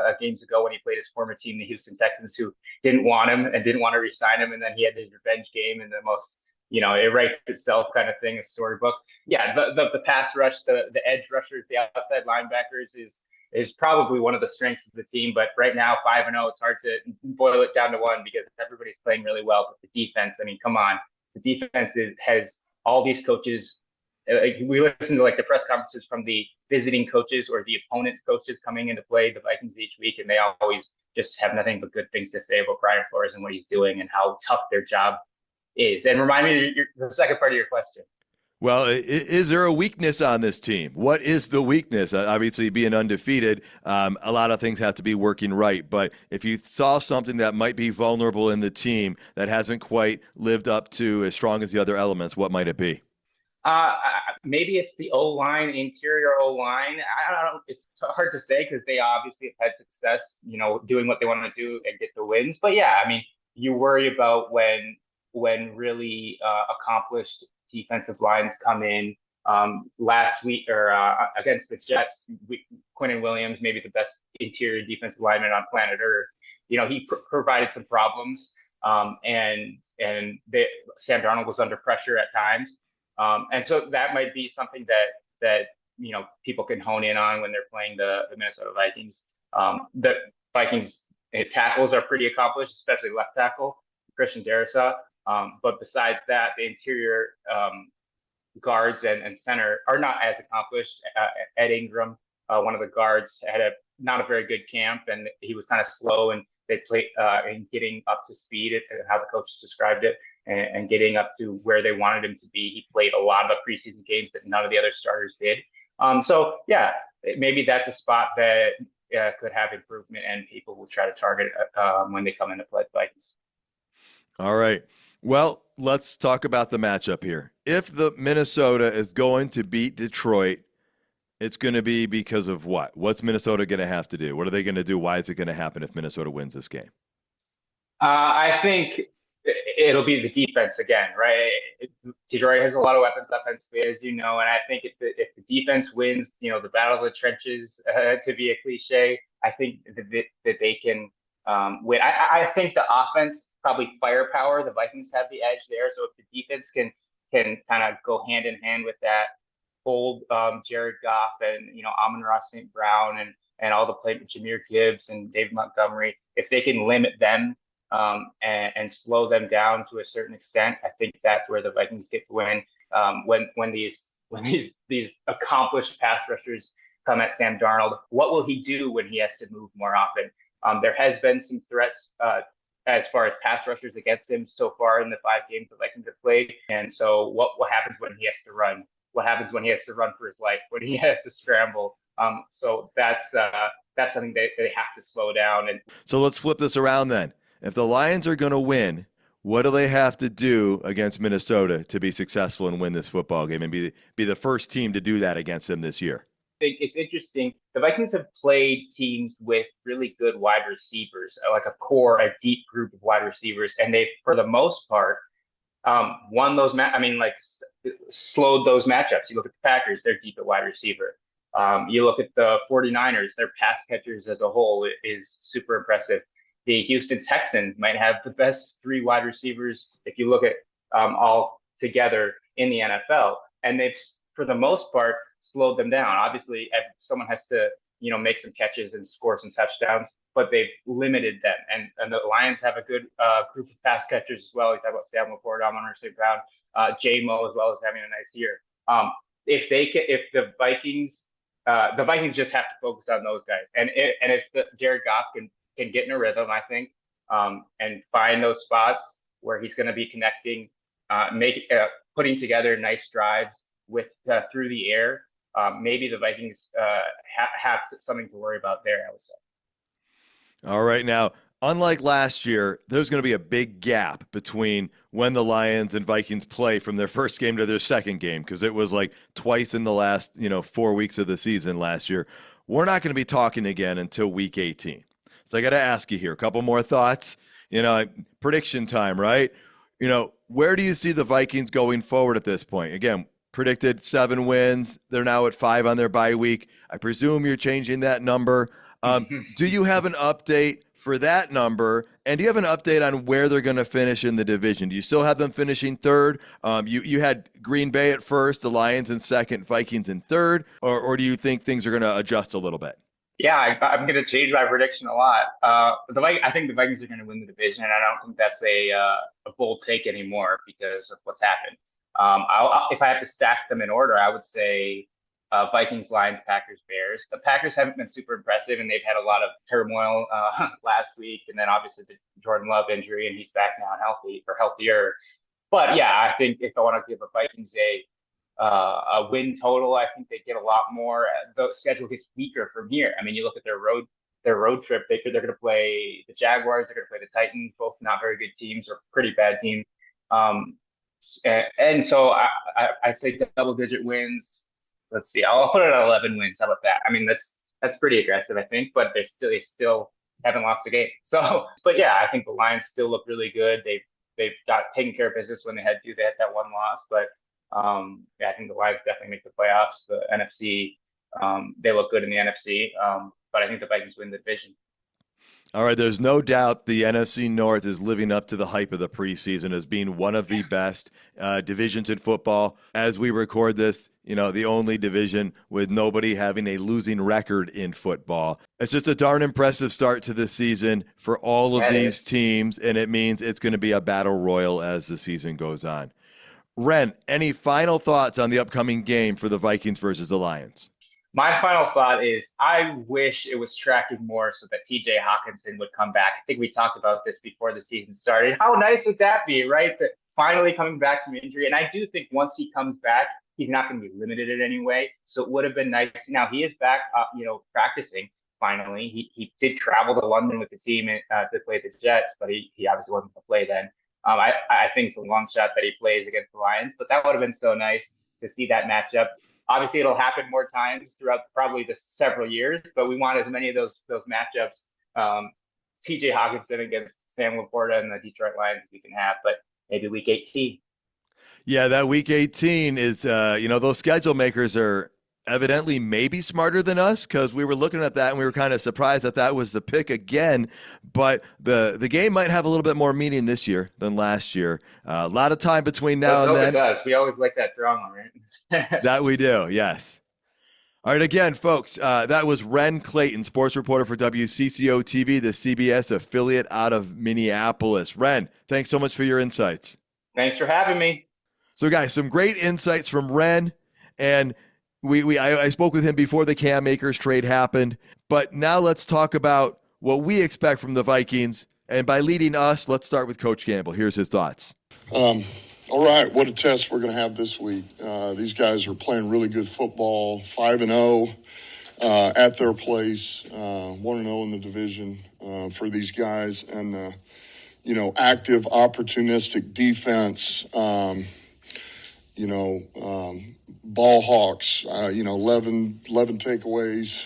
ago when he played his former team, the Houston Texans, who didn't want him and didn't want to re-sign him. And then he had his revenge game in the most, it writes itself kind of thing, a storybook. The pass rush, the edge rushers, the outside linebackers is probably one of the strengths of the team. But right now, 5-0, it's hard to boil it down to one because everybody's playing really well. But the defense, I mean, come on. The defense has all these coaches. We listen to the press conferences from the visiting coaches or the opponent's coaches coming into play the Vikings each week, and they always just have nothing but good things to say about Brian Flores and what he's doing and how tough their job is. And remind me the second part of your question. Well, is there a weakness on this team? What is the weakness? Obviously, being undefeated, a lot of things have to be working right. But if you saw something that might be vulnerable in the team that hasn't quite lived up to as strong as the other elements, what might it be? Maybe it's the O-line, interior O-line. I don't know. It's hard to say because they obviously have had success, doing what they want to do and get the wins. But I mean, you worry about when really accomplished defensive lines come in. Last week or against the Jets, Quinnen Williams, maybe the best interior defensive lineman on planet Earth. He provided some problems, and Sam Darnold was under pressure at times. And so that might be something that people can hone in on when they're playing the Minnesota Vikings. The Vikings tackles are pretty accomplished, especially left tackle, Christian Darrisaw. But besides that, the interior guards and center are not as accomplished. Ed Ingram, one of the guards, had not a very good camp, and he was kind of slow, and they played in getting up to speed, and how the coaches described it. and getting up to where they wanted him to be. He played a lot of the preseason games that none of the other starters did. So yeah, maybe that's a spot that could have improvement, and people will try to target when they come into play the Vikings. All right. Well, let's talk about the matchup here. If the Minnesota is going to beat Detroit, it's going to be because of what? What's Minnesota going to have to do? What are they going to do? Why is it going to happen if Minnesota wins this game? I think it'll be the defense again, right? Detroit has a lot of weapons offensively, as you know, and I think if the defense wins, the battle of the trenches, to be a cliche, I think that they can win. I think the offense, probably firepower, the Vikings have the edge there. So if the defense can kind of go hand in hand with that, hold Jared Goff and Amon-Ra St. Brown and all the play Jahmyr Gibbs and David Montgomery, if they can limit them and slow them down to a certain extent, I think that's where the Vikings get to win. When these accomplished pass rushers come at Sam Darnold, what will he do when he has to move more often? There has been some threats as far as pass rushers against him so far in the 5 games the Vikings have played. And so what happens when he has to run? What happens when he has to run for his life? When he has to scramble? So that's something they have to slow down. And so let's flip this around then. If the Lions are going to win, what do they have to do against Minnesota to be successful and win this football game and be the first team to do that against them this year? It's interesting. The Vikings have played teams with really good wide receivers, like a deep group of wide receivers, and they've, for the most part, won those. Slowed those matchups. You look at the Packers; they're deep at wide receiver. You look at the 49ers; their pass catchers as a whole is super impressive. The Houston Texans might have the best 3 wide receivers if you look at all together in the NFL, and they've, for the most part, slowed them down. Obviously, someone has to, make some catches and score some touchdowns, but they've limited them. And the Lions have a good group of pass catchers as well. You talk about Sam Laporte, Amon-Ra St. Brown, J-Mo as well as having a nice year. If the Vikings just have to focus on those guys, and if Jared Goff can get in a rhythm, I think, and find those spots where he's going to be connecting, putting together nice drives with through the air. Maybe the Vikings have something to worry about there, I would say. All right. Now, unlike last year, there's going to be a big gap between when the Lions and Vikings play from their first game to their second game, because it was like twice in the last 4 weeks of the season last year. We're not going to be talking again until week 18. So I got to ask you here, a couple more thoughts. Prediction time, right? Where do you see the Vikings going forward at this point? Again, predicted 7 wins. They're now at 5 on their bye week. I presume you're changing that number. Do you have an update for that number? And do you have an update on where they're going to finish in the division? Do you still have them finishing 3rd? You had Green Bay at first, the Lions in 2nd, Vikings in 3rd, or do you think things are going to adjust a little bit? Yeah, I'm going to change my prediction a lot. I think the Vikings are going to win the division, and I don't think that's a bold take anymore because of what's happened. If I have to stack them in order, I would say Vikings, Lions, Packers, Bears. The Packers haven't been super impressive, and they've had a lot of turmoil last week, and then obviously the Jordan Love injury, and he's back now and healthier. But yeah, I think if I want to give a Vikings a win total, I think they get a lot more. The schedule gets weaker from here. I mean, you look at their road trip. They're going to play the Jaguars. They're going to play the Titans. Both not very good teams or pretty bad teams. And so I'd say double-digit wins. Let's see. I'll put it at 11 wins. How about that? I mean, that's pretty aggressive, I think. But they still haven't lost a game. So, but yeah, I think the Lions still look really good. They've got taken care of business when they had to. They had that one loss, but I think the Lions definitely make the playoffs. The NFC, they look good in the NFC, but I think the Vikings win the division. All right, there's no doubt the NFC North is living up to the hype of the preseason as being one of the best divisions in football. As we record this, the only division with nobody having a losing record in football. It's just a darn impressive start to the season for all of these teams, and it means it's going to be a battle royal as the season goes on. Ren, any final thoughts on the upcoming game for the Vikings versus the Lions? My final thought is I wish it was tracking more so that TJ Hawkinson would come back. I think we talked about this before the season started. How nice would that be, right? finally coming back from injury. And I do think once he comes back, he's not going to be limited in any way. So it would have been nice. Now he is back, practicing finally. He did travel to London with the team to play the Jets, but he obviously wasn't going to play then. I think it's a long shot that he plays against the Lions, but that would have been so nice to see that matchup. Obviously, it'll happen more times throughout probably the several years, but we want as many of those matchups. TJ Hawkinson against Sam Laporta and the Detroit Lions as we can have, but maybe week 18. Yeah, that week 18 is, those schedule makers are evidently maybe smarter than us, because we were looking at that and we were kind of surprised that was the pick again. But the game might have a little bit more meaning this year than last year. A lot of time between now and then. It does. We always like that drama, right? That we do, yes. All right, again, folks, that was Ren Clayton, sports reporter for WCCO TV, the CBS affiliate out of Minneapolis. Ren, thanks so much for your insights. Thanks for having me. So, guys, some great insights from Ren, and I spoke with him before the Cam Akers trade happened, but now let's talk about what we expect from the Vikings. And by leading us, let's start with Coach Campbell. Here's his thoughts. All right, what a test we're going to have this week. These guys are playing really good football, 5-0 at their place, 1-0 in the division for these guys, and active, opportunistic defense. Ball hawks, 11 takeaways.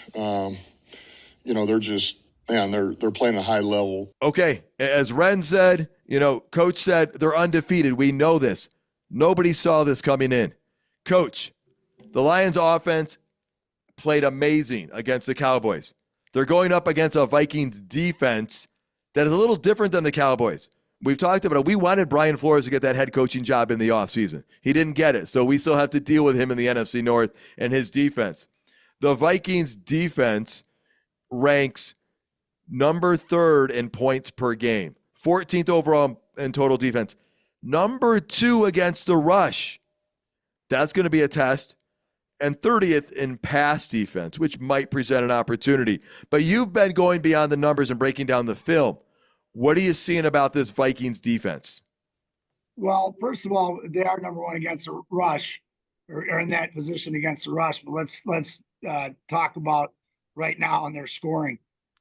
They're just, they're playing a high level. Okay, as Ren said, Coach said they're undefeated. We know this. Nobody saw this coming in. Coach, the Lions offense played amazing against the Cowboys. They're going up against a Vikings defense that is a little different than the Cowboys. We've talked about it. We wanted Brian Flores to get that head coaching job in the offseason. He didn't get it, so we still have to deal with him in the NFC North and his defense. The Vikings defense ranks number 3rd in points per game, 14th overall in total defense, number 2 against the rush. That's going to be a test. And 30th in pass defense, which might present an opportunity. But you've been going beyond the numbers and breaking down the film. What are you seeing about this Vikings defense? Well, first of all, they are number 1 against the rush, or in that position against the rush. But let's talk about right now on their scoring.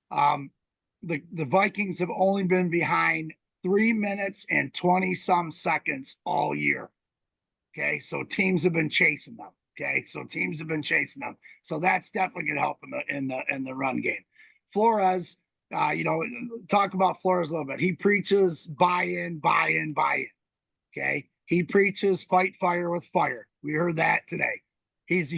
The Vikings have only been behind 3 minutes and 20 some seconds all year. Okay, so teams have been chasing them. So that's definitely going to help in the run game. Flores. Talk about Flores a little bit. He preaches buy in. Okay. He preaches fight fire with fire. We heard that today. His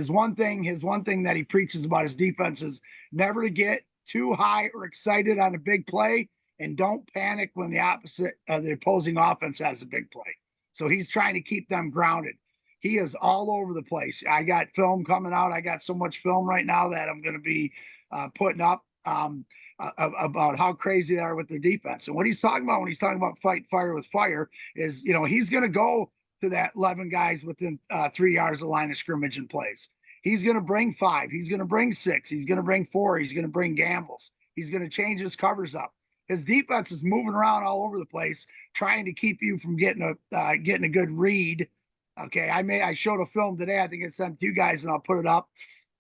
one thing that he preaches about his defense is never to get too high or excited on a big play, and don't panic when the opposing offense has a big play. So he's trying to keep them grounded. He is all over the place. I got film coming out. I got so much film right now that I'm going to be putting up about how crazy they are with their defense. And what he's talking about when he's talking about fight fire with fire is, he's going to go to that 11 guys within 3 yards of the line of scrimmage and plays. He's going to bring 5. He's going to bring 6. He's going to bring 4. He's going to bring gambles. He's going to change his covers up. His defense is moving around all over the place, trying to keep you from getting a good read. Okay, I showed a film today. I think I sent 2 guys, and I'll put it up,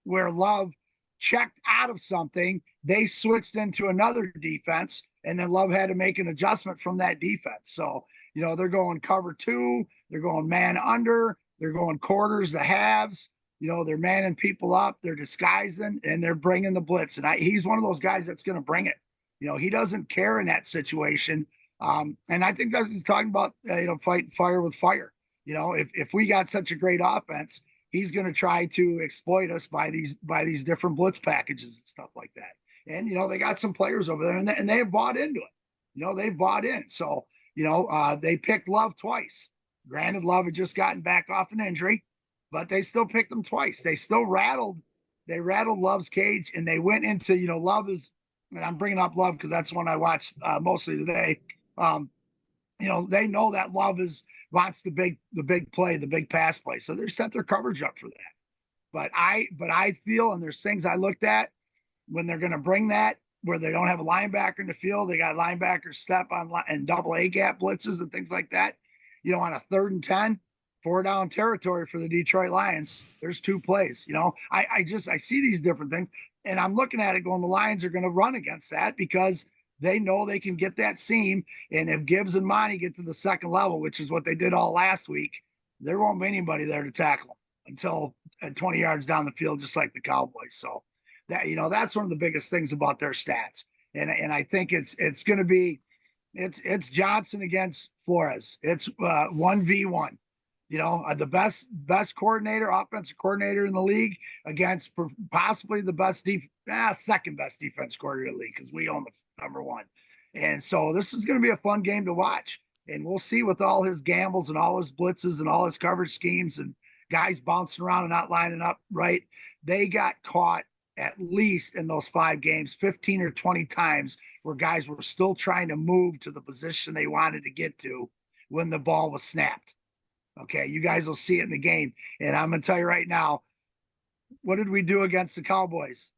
where Love checked out of something. They switched into another defense, and then Love had to make an adjustment from that defense. So, they're going cover 2, they're going man under, they're going quarters to halves, they're manning people up, they're disguising, and they're bringing the blitz. And he's one of those guys that's going to bring it. He doesn't care in that situation. And I think that's what he's talking about, fight fire with fire. If we got such a great offense, he's going to try to exploit us by these different blitz packages and stuff like that. And, they got some players over there, and they have bought into it. They've bought in. So, they picked Love twice. Granted, Love had just gotten back off an injury, but they still picked him twice. They still rattled Love's cage, and they went into, Love is, and I'm bringing up Love because that's one I watched mostly today. They know that Love wants the big play, the big pass play. So they're set their coverage up for that. But I feel, and there's things I looked at when they're going to bring that, where they don't have a linebacker in the field, they got linebackers step on and double A gap blitzes and things like that. on a 3rd and 10, 4-down territory for the Detroit Lions, there's 2 plays. I see these different things, and I'm looking at it going, the Lions are going to run against that because they know they can get that seam. And if Gibbs and Monty get to the second level, which is what they did all last week, there won't be anybody there to tackle them until 20 yards down the field, just like the Cowboys. So that's one of the biggest things about their stats. And I think it's going to be, it's Johnson against Flores. It's 1v1. The best coordinator, offensive coordinator in the league against possibly the best second best defense coordinator in the league, because we own the number 1. And so this is going to be a fun game to watch. And we'll see, with all his gambles and all his blitzes and all his coverage schemes and guys bouncing around and not lining up right, they got caught at least in those 5 games 15 or 20 times where guys were still trying to move to the position they wanted to get to when the ball was snapped. Okay, you guys will see it in the game. And I'm going to tell you right now, what did we do against the Cowboys?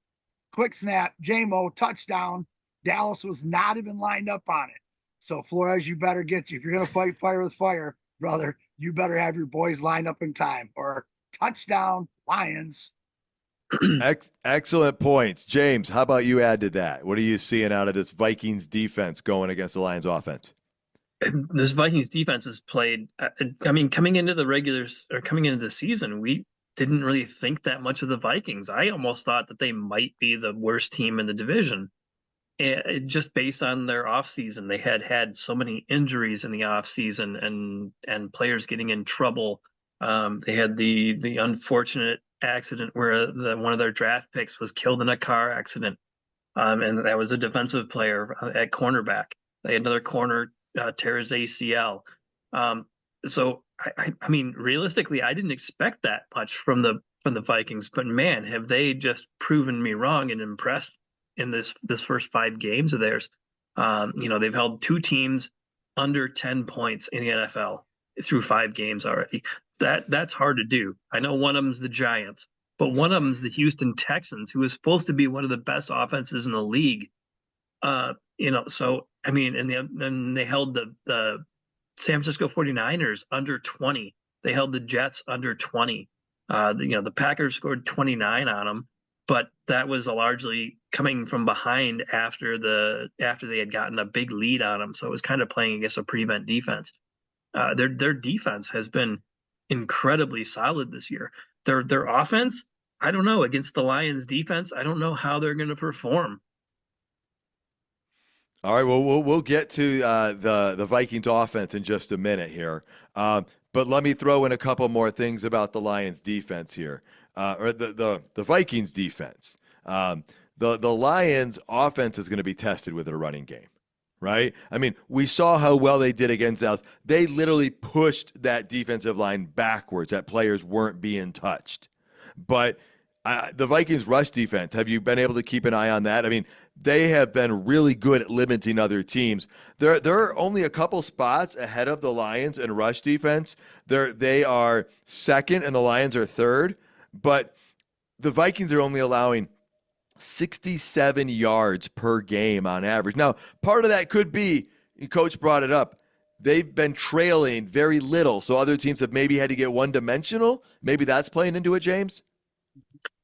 Quick snap, J-Mo, touchdown. Dallas was not even lined up on it. So, Flores, you better get you. If you're going to fight fire with fire, brother, you better have your boys lined up in time, or touchdown, Lions. Excellent points. James, how about you add to that? What are you seeing out of this Vikings defense going against the Lions offense? This Vikings defense has played, coming into the season, we didn't really think that much of the Vikings. I almost thought that they might be the worst team in the division. Just based on their offseason, they had so many injuries in the offseason and players getting in trouble. They had the unfortunate accident where one of their draft picks was killed in a car accident, and that was a defensive player at cornerback. They had another corner tear his ACL. So I mean, realistically, I didn't expect that much from the Vikings, but man, have they just proven me wrong and impressed in this first 5 games of theirs. They've held 2 teams under 10 points in the NFL through 5 games already. That's hard to do. I know one of them's the Giants, but one of them's the Houston Texans, who is supposed to be one of the best offenses in the league. So I mean, and then they held the San Francisco 49ers under 20. They held the Jets under 20. The Packers scored 29 on them, but that was largely coming from behind after they had gotten a big lead on them. So it was kind of playing against a prevent defense. Their defense has been incredibly solid this year. Their offense, I don't know, against the Lions defense, I don't know how they're going to perform. All right, well, we'll get to the Vikings offense in just a minute here. But let me throw in a couple more things about the Lions defense here, or the Vikings defense. The Lions offense is going to be tested with a running game, right? I mean, we saw how well they did against Dallas. They literally pushed that defensive line backwards. That players weren't being touched. But the Vikings rush defense, have you been able to keep an eye on that? I mean, they have been really good at limiting other teams. They're only a couple spots ahead of the Lions in rush defense. They are second and the Lions are third, but the Vikings are only allowing 67 yards per game on average. Now, part of that could be, Coach brought it up, they've been trailing very little, so other teams have maybe had to get one-dimensional. Maybe that's playing into it, James?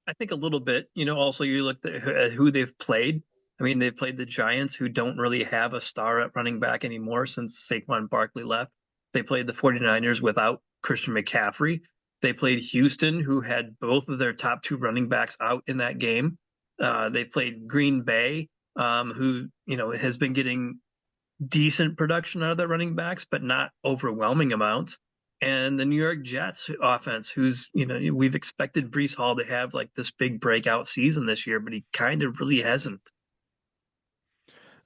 I think a little bit. Also you look at who they've played. I mean, they've played the Giants, who don't really have a star at running back anymore since Saquon Barkley left. They played the 49ers without Christian McCaffrey. They played Houston, who had both of their top 2 running backs out in that game. They played Green Bay, who, has been getting decent production out of their running backs, but not overwhelming amounts. And the New York Jets offense, who's, we've expected Breece Hall to have like this big breakout season this year, but he kind of really hasn't.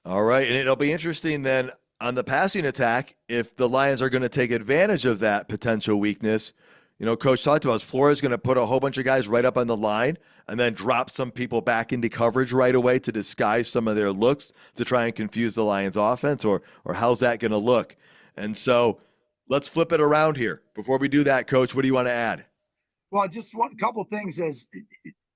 All right, and it'll be interesting then on the passing attack if the Lions are going to take advantage of that potential weakness. Coach talked about Flores going to put a whole bunch of guys right up on the line and then drop some people back into coverage right away to disguise some of their looks to try and confuse the Lions offense, or how's that going to look? And so let's flip it around here. Before we do that, Coach, what do you want to add? Well, just one couple things is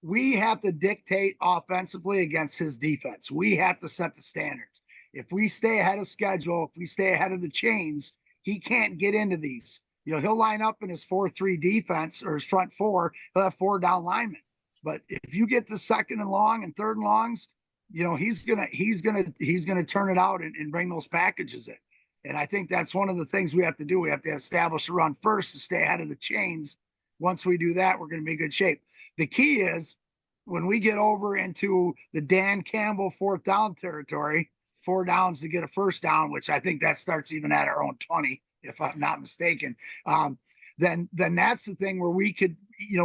we have to dictate offensively against his defense. We have to set the standards. If we stay ahead of schedule, if we stay ahead of the chains, he can't get into these. He'll line up in his 4-3 defense or his front four. He'll have 4 down linemen. But if you get to second and long and third and longs, he's gonna turn it out and bring those packages in. And I think that's one of the things we have to do. We have to establish a run first to stay ahead of the chains. Once we do that, we're going to be in good shape. The key is when we get over into the Dan Campbell 4th down territory, 4 downs to get a first down, which I think that starts even at our own 20, if I'm not mistaken. Then that's the thing where we could,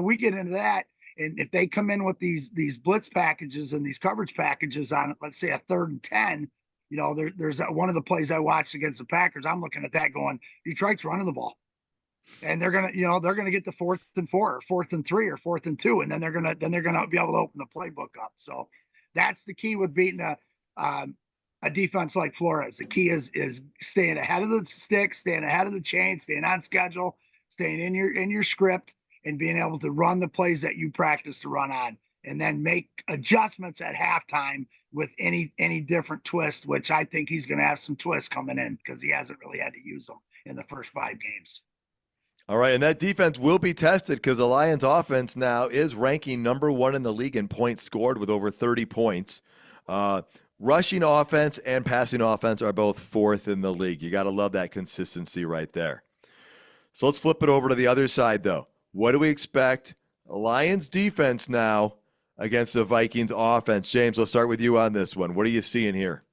we get into that. And if they come in with these blitz packages and these coverage packages on, let's say, a 3rd and 10, there's one of the plays I watched against the Packers. I'm looking at that going, Detroit's running the ball, and they're gonna get the 4th and 4 or 4th and 3 or 4th and 2, and then they're gonna be able to open the playbook up. So that's the key with beating a defense like Flores. The key is staying ahead of the stick, staying ahead of the chain, staying on schedule, staying in your script, and being able to run the plays that you practice to run on, and then make adjustments at halftime with any different twist, which I think he's going to have some twists coming in because he hasn't really had to use them in the first 5 games. All right, and that defense will be tested because the Lions offense now is ranking number 1 in the league in points scored with over 30 points. Rushing offense and passing offense are both 4th in the league. You got to love that consistency right there. So let's flip it over to the other side, though. What do we expect? Lions defense now against the Vikings offense. James, let's start with you on this one. What are you seeing here?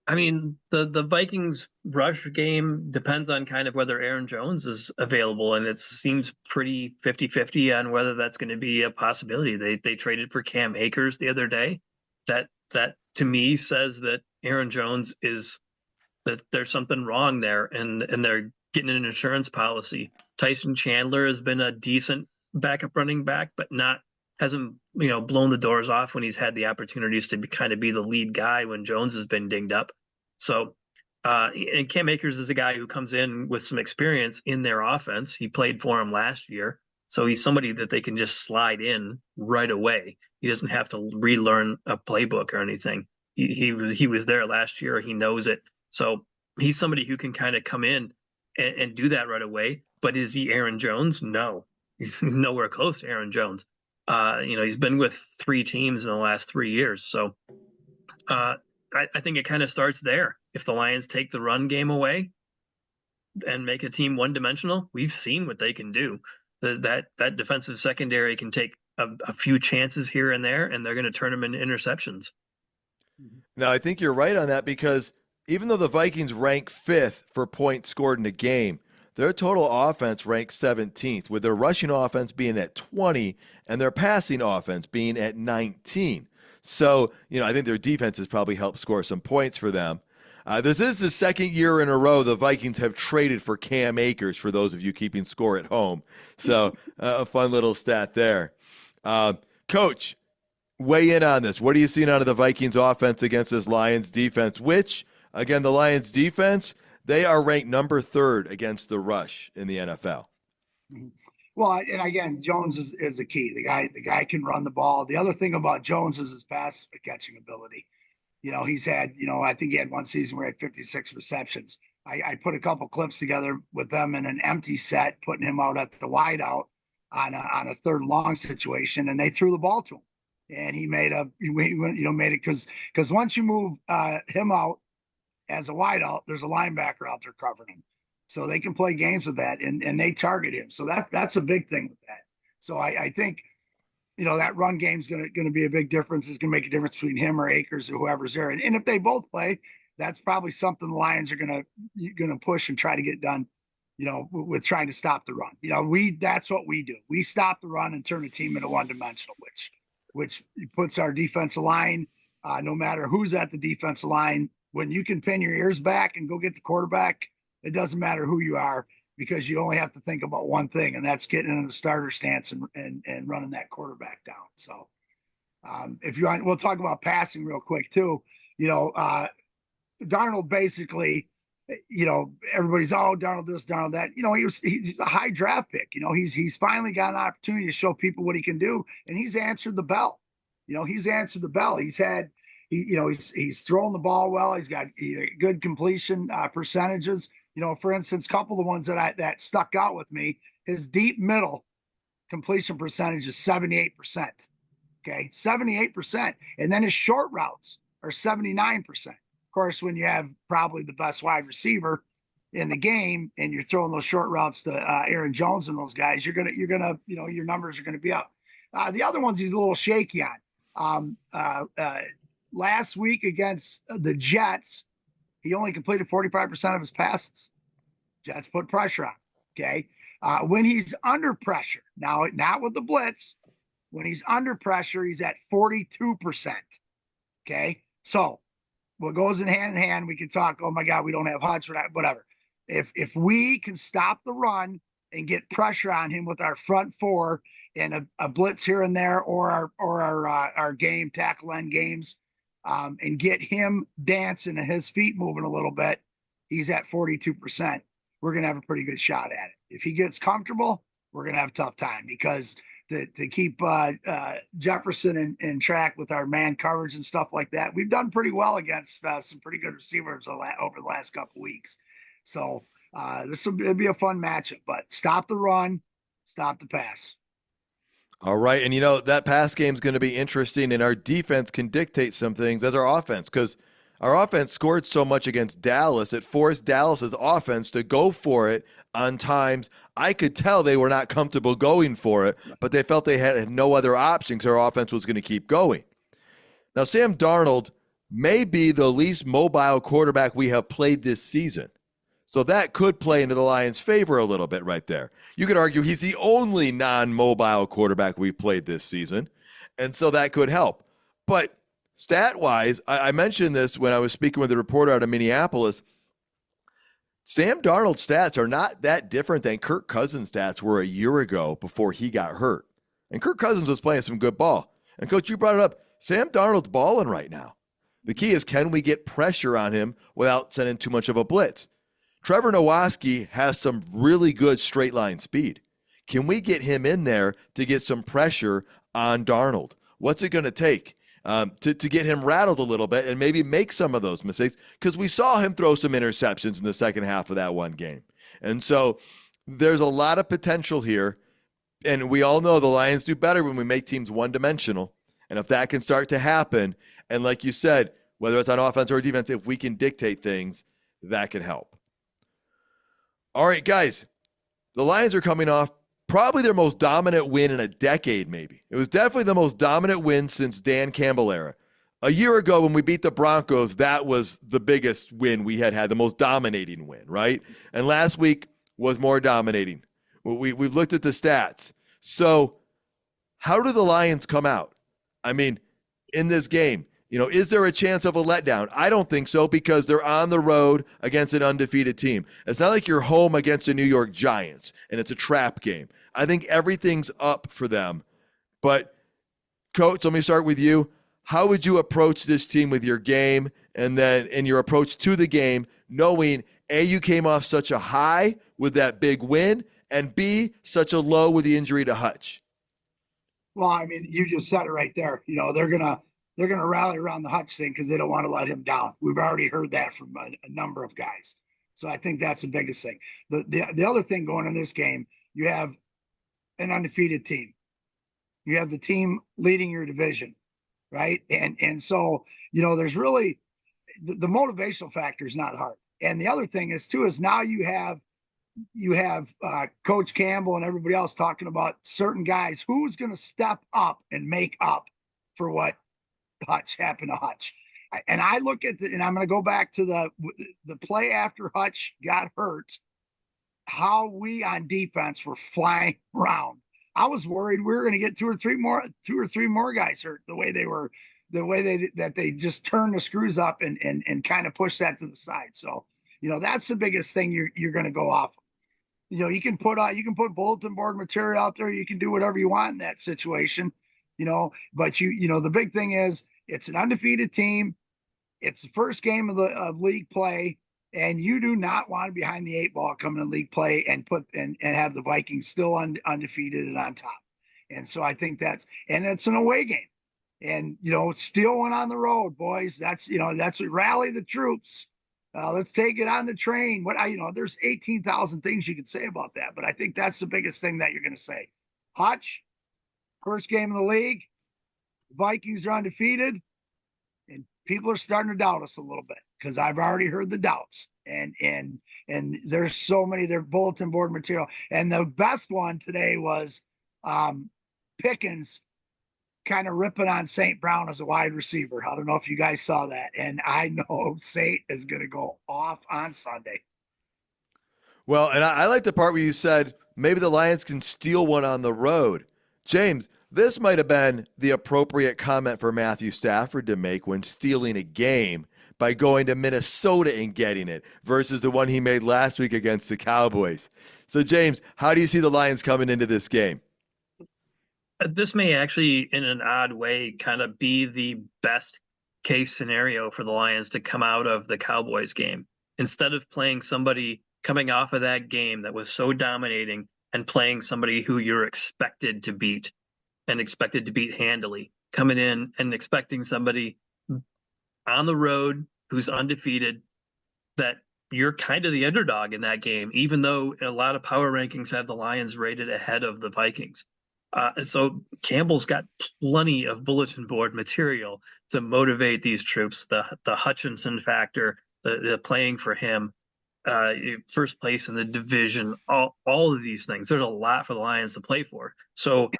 I mean, the Vikings rush game depends on kind of whether Aaron Jones is available, and it seems pretty 50-50 on whether that's going to be a possibility. They traded for Cam Akers the other day. That to me says that Aaron Jones that there's something wrong there, and they're getting an insurance policy. Tyson Chandler has been a decent backup running back, but hasn't blown the doors off when he's had the opportunities to be the lead guy when Jones has been dinged up. So, and Cam Akers is a guy who comes in with some experience in their offense. He played for him last year, so he's somebody that they can just slide in right away. He doesn't have to relearn a playbook or anything. He was there last year. He knows it. So he's somebody who can kind of come in and do that right away. But is he Aaron Jones? No, he's nowhere close to Aaron Jones. He's been with 3 teams in the last 3 years. So I think it kind of starts there. If the Lions take the run game away and make a team one-dimensional, we've seen what they can do. That defensive secondary can take a few chances here and there, and they're going to turn them into interceptions. Now, I think you're right on that because even though the Vikings rank 5th for points scored in a game, their total offense ranks 17th, with their rushing offense being at 20 and their passing offense being at 19. So, I think their defense has probably helped score some points for them. This is the 2nd year in a row the Vikings have traded for Cam Akers, for those of you keeping score at home. So, a fun little stat there. Coach, weigh in on this. What are you seeing out of the Vikings offense against this Lions defense, which, again, the Lions defense, they are ranked number 3rd against the rush in the NFL. Well, and again, Jones is the key. The guy can run the ball. The other thing about Jones is his pass catching ability. He's had, I think he had one season where he had 56 receptions. I put a couple clips together with them in an empty set, putting him out at the wide out on a 3rd and long situation, and they threw the ball to him. And he made it because once you move him out as a wideout, there's a linebacker out there covering him. So they can play games with that, and they target him. So that's a big thing with that. So I think, that run game's going to be a big difference. It's going to make a difference between him or Akers or whoever's there. And if they both play, that's probably something the Lions are going to push and try to get done, with trying to stop the run. That's what we do. We stop the run and turn the team into one-dimensional, which puts our defensive line, no matter who's at the defensive line, when you can pin your ears back and go get the quarterback, it doesn't matter who you are, because you only have to think about one thing, and that's getting in the starter stance and running that quarterback down. So if you want, we'll talk about passing real quick too. Darnold basically, everybody's, Darnold this, Darnold that. He's a high draft pick. He's finally got an opportunity to show people what he can do, and he's answered the bell. He's answered the bell. He's had he's throwing the ball well. He's got good completion percentages. For instance, a couple of the ones that stuck out with me, his deep middle completion percentage is 78%. Okay, 78%. And then his short routes are 79%. Of course, when you have probably the best wide receiver in the game and you're throwing those short routes to Aaron Jones and those guys, you're gonna, your numbers are gonna be up. The other ones he's a little shaky on. Last week against the Jets, he only completed 45% of his passes. Jets put pressure on. Okay, when he's under pressure, now not with the blitz. When he's under pressure, he's at 42%. Okay. So what goes in hand, we can talk, oh my God, we don't have Hutch, whatever. If we can stop the run and get pressure on him with our front four and a blitz here and there, or our game tackle end games, and get him dancing and his feet moving a little bit, he's at 42%. We're going to have a pretty good shot at it. If he gets comfortable, we're going to have a tough time, because to keep Jefferson in track with our man coverage and stuff like that, we've done pretty well against some pretty good receivers over the last couple of weeks. So it'll be a fun matchup, but stop the run, stop the pass. All right. And, that pass game is going to be interesting, and our defense can dictate some things as our offense, because our offense scored so much against Dallas. It forced Dallas's offense to go for it on times. I could tell they were not comfortable going for it, but they felt they had no other option because our offense was going to keep going. Now, Sam Darnold may be the least mobile quarterback we have played this season. So that could play into the Lions' favor a little bit right there. You could argue he's the only non-mobile quarterback we've played this season, and so that could help. But stat-wise, I mentioned this when I was speaking with a reporter out of Minneapolis. Sam Darnold's stats are not that different than Kirk Cousins' stats were a year ago before he got hurt. And Kirk Cousins was playing some good ball. And, Coach, you brought it up. Sam Darnold's balling right now. The key is, can we get pressure on him without sending too much of a blitz? Trevor Nowatzki has some really good straight line speed. Can we get him in there to get some pressure on Darnold? What's it going to take to get him rattled a little bit and maybe make some of those mistakes? Because we saw him throw some interceptions in the second half of that one game. And so there's a lot of potential here. And we all know the Lions do better when we make teams one-dimensional. And if that can start to happen, and like you said, whether it's on offense or defense, if we can dictate things, that can help. All right, guys, the Lions are coming off probably their most dominant win in a decade, maybe. It was definitely the most dominant win since Dan Campbell era. A year ago when we beat the Broncos, that was the biggest win we had, the most dominating win, right? And last week was more dominating. We've looked at the stats. So how do the Lions come out? I mean, in this game, is there a chance of a letdown? I don't think so, because they're on the road against an undefeated team. It's not like you're home against the New York Giants and it's a trap game. I think everything's up for them. But, Coach, let me start with you. How would you approach this team with your game and then in your approach to the game, knowing, A, you came off such a high with that big win, and B, such a low with the injury to Hutch? Well, I mean, you just said it right there. They're gonna rally around the Hutch thing because they don't want to let him down. We've already heard that from a number of guys. So I think that's the biggest thing. The other thing going in this game, you have an undefeated team. You have the team leading your division, right? And so, there's really the motivational factor is not hard. And the other thing is now you have Coach Campbell and everybody else talking about certain guys who's going to step up and make up for what Hutch happened to Hutch. And I look at and I'm going to go back to the play after Hutch got hurt, how we on defense were flying around. I was worried we were going to get two or three more guys hurt, the way they just turned the screws up and kind of push that to the side. So, that's the biggest thing you're going to go off of. You can put bulletin board material out there. You can do whatever you want in that situation. But the big thing is it's an undefeated team. It's the first game of league play, and you do not want to be behind the eight ball coming in league play and have the Vikings still undefeated and on top. And so I think it's an away game. and, steal one on the road, boys. That's what rally the troops. Let's take it on the train. There's 18,000 things you could say about that, but I think that's the biggest thing that you're going to say. Hutch, first game of the league, the Vikings are undefeated, and people are starting to doubt us a little bit because I've already heard the doubts. And there's so many, their bulletin board material. And the best one today was Pickens kind of ripping on St. Brown as a wide receiver. I don't know if you guys saw that. And I know St. is going to go off on Sunday. Well, and I like the part where you said maybe the Lions can steal one on the road. James, this might have been the appropriate comment for Matthew Stafford to make when stealing a game by going to Minnesota and getting it versus the one he made last week against the Cowboys. So, James, how do you see the Lions coming into this game? This may actually, in an odd way, kind of be the best case scenario for the Lions to come out of the Cowboys game. Instead of playing somebody coming off of that game that was so dominating and playing somebody who you're expected to beat and expected to beat handily, coming in and expecting somebody on the road who's undefeated, that you're kind of the underdog in that game, even though a lot of power rankings have the Lions rated ahead of the Vikings. So Campbell's got plenty of bulletin board material to motivate these troops. The Hutchinson factor, the playing for him, first place in the division, all of these things. There's a lot for the Lions to play for. So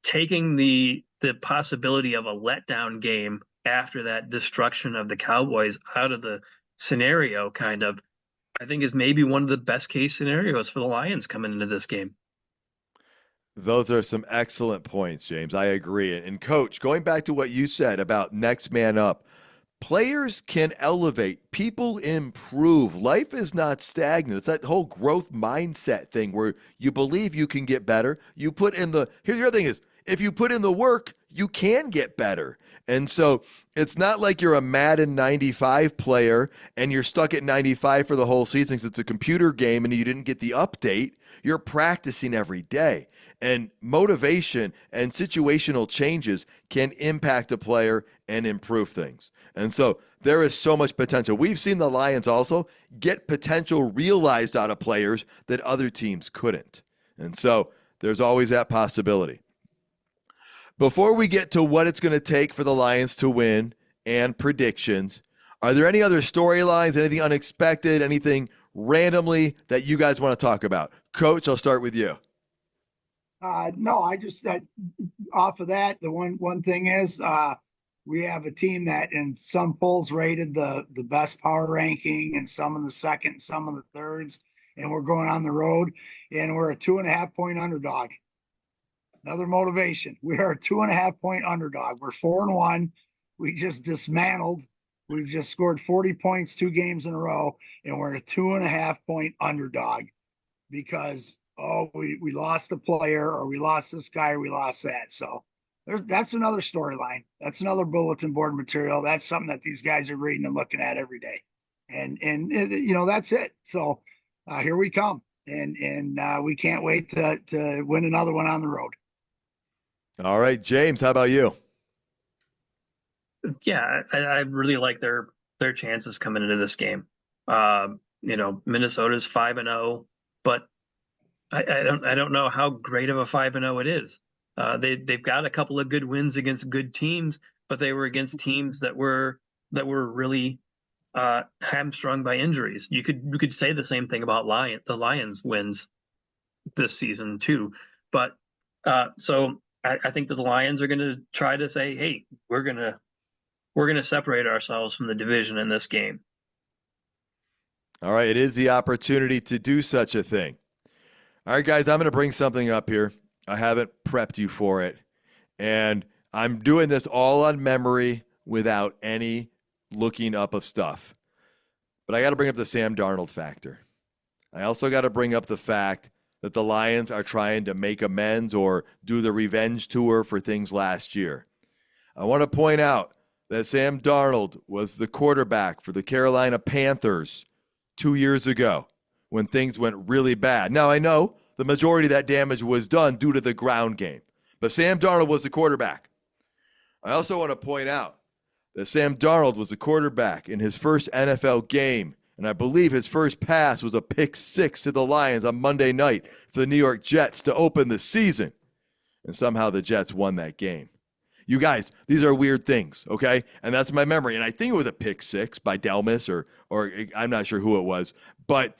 taking the possibility of a letdown game after that destruction of the Cowboys out of the scenario, kind of, I think is maybe one of the best case scenarios for the Lions coming into this game. Those are some excellent points, James. I agree. And Coach, going back to what you said about next man up, players can elevate, people improve. Life is not stagnant. It's that whole growth mindset thing where you believe you can get better. You put in here's the other thing is, if you put in the work, you can get better. And so it's not like you're a Madden 95 player and you're stuck at 95 for the whole season because it's a computer game and you didn't get the update. You're practicing every day. And motivation and situational changes can impact a player and improve things. And so there is so much potential. We've seen the Lions also get potential realized out of players that other teams couldn't. And so there's always that possibility. Before we get to what it's going to take for the Lions to win and predictions, are there any other storylines, anything unexpected, anything randomly that you guys want to talk about? Coach, I'll start with you. No, I just off of that, the one thing is we have a team that in some polls rated the best power ranking and some in the second, some in the thirds, and we're going on the road and we're a 2.5 point underdog. Another motivation. We are a 2.5 point underdog. We're 4-1. We just dismantled. We've just scored 40 points 2 games in a row, and we're a 2.5 point underdog because we lost a player, or we lost this guy, or we lost that. So that's another storyline. That's another bulletin board material. That's something that these guys are reading and looking at every day. And that's it. So here we come, and we can't wait to win another one on the road. All right, James, how about you? Yeah, I really like their chances coming into this game. Minnesota's 5-0, but I don't know how great of a 5-0 it is. They've got a couple of good wins against good teams, but they were against teams that were really hamstrung by injuries. You could say the same thing about the Lions wins this season too. But so I think that the Lions are going to try to say, hey, we're going to separate ourselves from the division in this game. All right, it is the opportunity to do such a thing. All right, guys, I'm going to bring something up here. I haven't prepped you for it, and I'm doing this all on memory without any looking up of stuff. But I got to bring up the Sam Darnold factor. I also got to bring up the fact that the Lions are trying to make amends or do the revenge tour for things last year. I want to point out that Sam Darnold was the quarterback for the Carolina Panthers 2 years ago when things went really bad. Now, I know the majority of that damage was done due to the ground game, but Sam Darnold was the quarterback. I also want to point out that Sam Darnold was the quarterback in his first NFL game, and I believe his first pass was a pick six to the Lions on Monday night for the New York Jets to open the season. And somehow the Jets won that game. You guys, these are weird things, okay? And that's my memory. And I think it was a pick six by Delmas or I'm not sure who it was. But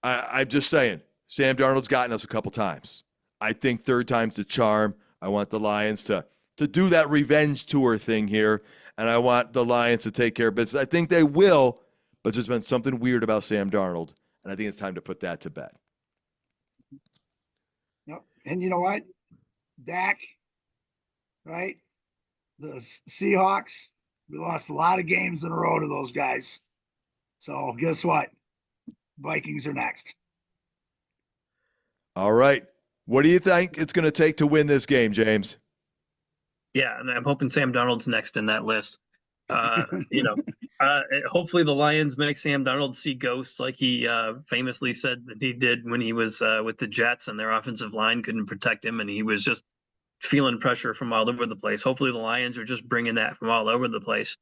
I'm just saying, Sam Darnold's gotten us a couple times. I think third time's the charm. I want the Lions to do that revenge tour thing here, and I want the Lions to take care of business. I think they will, but there's been something weird about Sam Darnold, and I think it's time to put that to bed. Yep. And you know what? Dak, right? The Seahawks, we lost a lot of games in a row to those guys. So guess what? Vikings are next. All right. What do you think it's going to take to win this game, James? Yeah, and I'm hoping Sam Darnold's next in that list. Hopefully the Lions make Sam Darnold see ghosts like he famously said that he did when he was with the Jets and their offensive line couldn't protect him and he was just feeling pressure from all over the place. Hopefully the Lions are just bringing that from all over the place.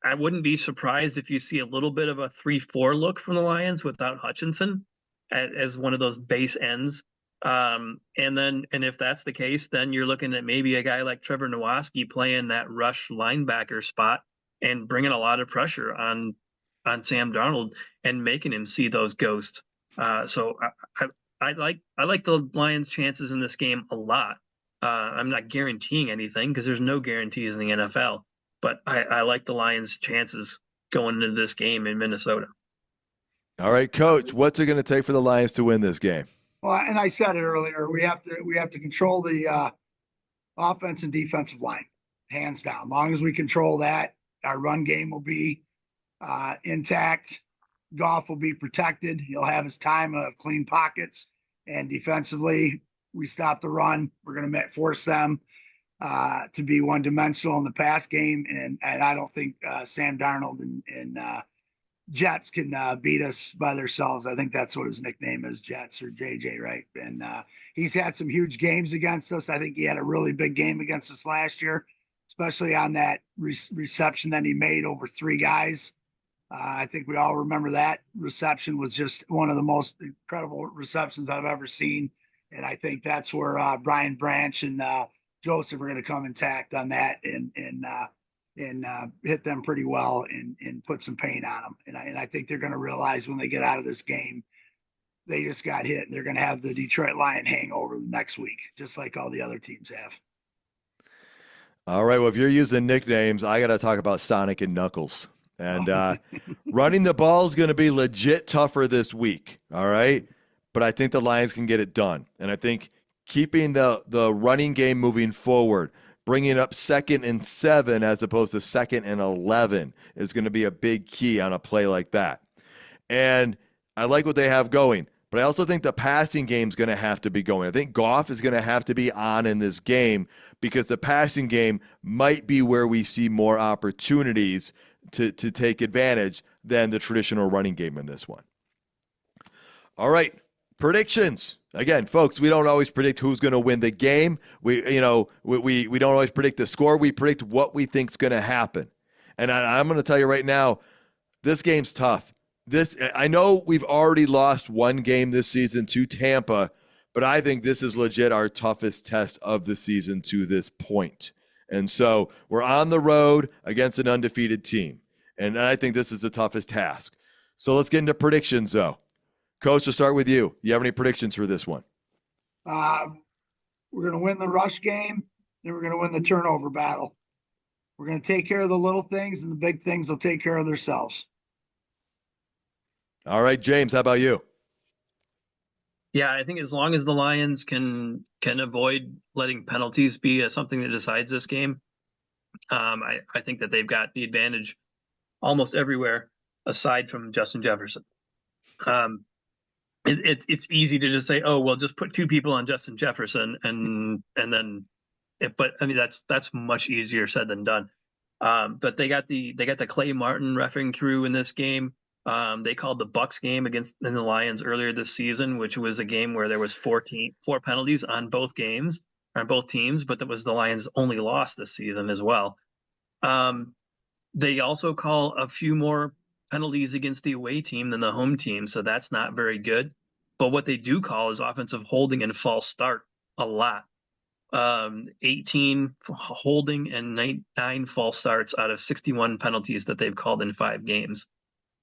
I wouldn't be surprised if you see a little bit of a 3-4 look from the Lions without Hutchinson as one of those base ends. And if that's the case, then you're looking at maybe a guy like Trevor Nowaski playing that rush linebacker spot and bringing a lot of pressure on Sam Darnold and making him see those ghosts. So I like the Lions' chances in this game a lot. I'm not guaranteeing anything because there's no guarantees in the NFL, but I like the Lions' chances going into this game in Minnesota. All right, Coach, what's it going to take for the Lions to win this game? Well, and I said it earlier, we have to control the offense and defensive line, hands down. As long as we control that, our run game will be intact. Goff will be protected. He'll have his time of clean pockets. And defensively, we stop the run. We're going to force them to be one-dimensional in the pass game. And I don't think Sam Darnold and Jets can beat us by themselves. I think that's what his nickname is, Jets or JJ, right? And he's had some huge games against us. I think he had a really big game against us last year, especially on that reception that he made over three guys. I think we all remember that reception was just one of the most incredible receptions I've ever seen. And I think that's where Brian Branch and Joseph are going to come intact on that and hit them pretty well and put some pain on them. And I think they're going to realize when they get out of this game, they just got hit and they're going to have the Detroit Lion hangover the next week, just like all the other teams have. All right. Well, if you're using nicknames, I got to talk about Sonic and Knuckles. And running the ball is going to be legit tougher this week. All right. But I think the Lions can get it done. And I think keeping the running game moving forward, bringing up 2nd and 7 as opposed to 2nd and 11 is going to be a big key on a play like that. And I like what they have going, but I also think the passing game is going to have to be going. I think Goff is going to have to be on in this game because the passing game might be where we see more opportunities to take advantage than the traditional running game in this one. All right, predictions. Again, folks, we don't always predict who's going to win the game. We don't always predict the score. We predict what we think's going to happen. And I'm going to tell you right now, this game's tough. I know we've already lost one game this season to Tampa, but I think this is legit our toughest test of the season to this point. And so we're on the road against an undefeated team. And I think this is the toughest task. So let's get into predictions, though. Coach, to start with you. You have any predictions for this one? We're going to win the rush game, and we're going to win the turnover battle. We're going to take care of the little things, and the big things will take care of themselves. All right, James, how about you? Yeah, I think as long as the Lions can avoid letting penalties be something that decides this game, I think that they've got the advantage almost everywhere aside from Justin Jefferson. It's easy to just say, oh, well, just put two people on Justin Jefferson and then, but I mean that's much easier said than done. But they got the Clay Martin reffing crew in this game. They called the Bucks game against the Lions earlier this season, which was a game where there was 4 penalties on both games. on both teams, but that was the Lions' only loss this season as well. They also call a few more penalties against the away team than the home team, so that's not very good. But what they do call is offensive holding and false start a lot. 18 holding and 9 false starts out of 61 penalties that they've called in 5 games.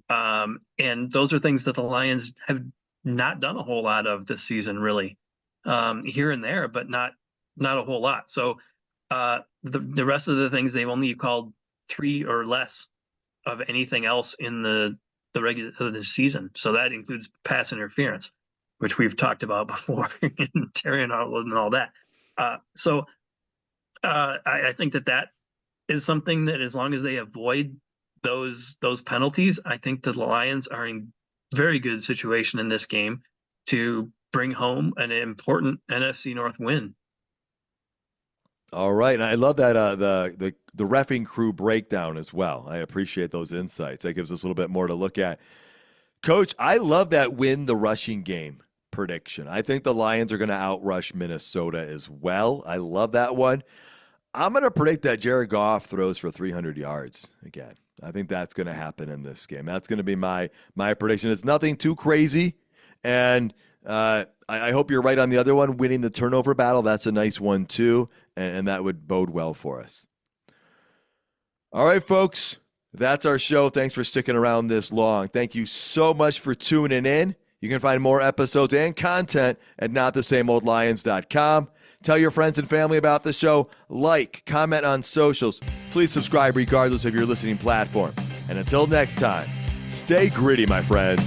And those are things that the Lions have not done a whole lot of this season, really, here and there, but not a whole lot. So the rest of the things, they've only called 3 or less of anything else in the regular season. So that includes pass interference, which we've talked about before, and Terry and all that. So I think that is something that, as long as they avoid those penalties, I think the Lions are in very good situation in this game to bring home an important NFC North win. All right, and I love that the reffing crew breakdown as well. I appreciate those insights. That gives us a little bit more to look at. Coach, I love that win the rushing game prediction. I think the Lions are going to outrush Minnesota as well. I love that one. I'm going to predict that Jared Goff throws for 300 yards again. I think that's going to happen in this game. That's going to be my prediction. It's nothing too crazy, and I hope you're right on the other one, winning the turnover battle. That's a nice one too, and that would bode well for us. All right, folks, that's our show. Thanks for sticking around this long. Thank you so much for tuning in. You can find more episodes and content at notthesameoldlions.com. Tell your friends and family about the show. Like, comment on socials. Please subscribe regardless of your listening platform. And until next time, stay gritty, my friends.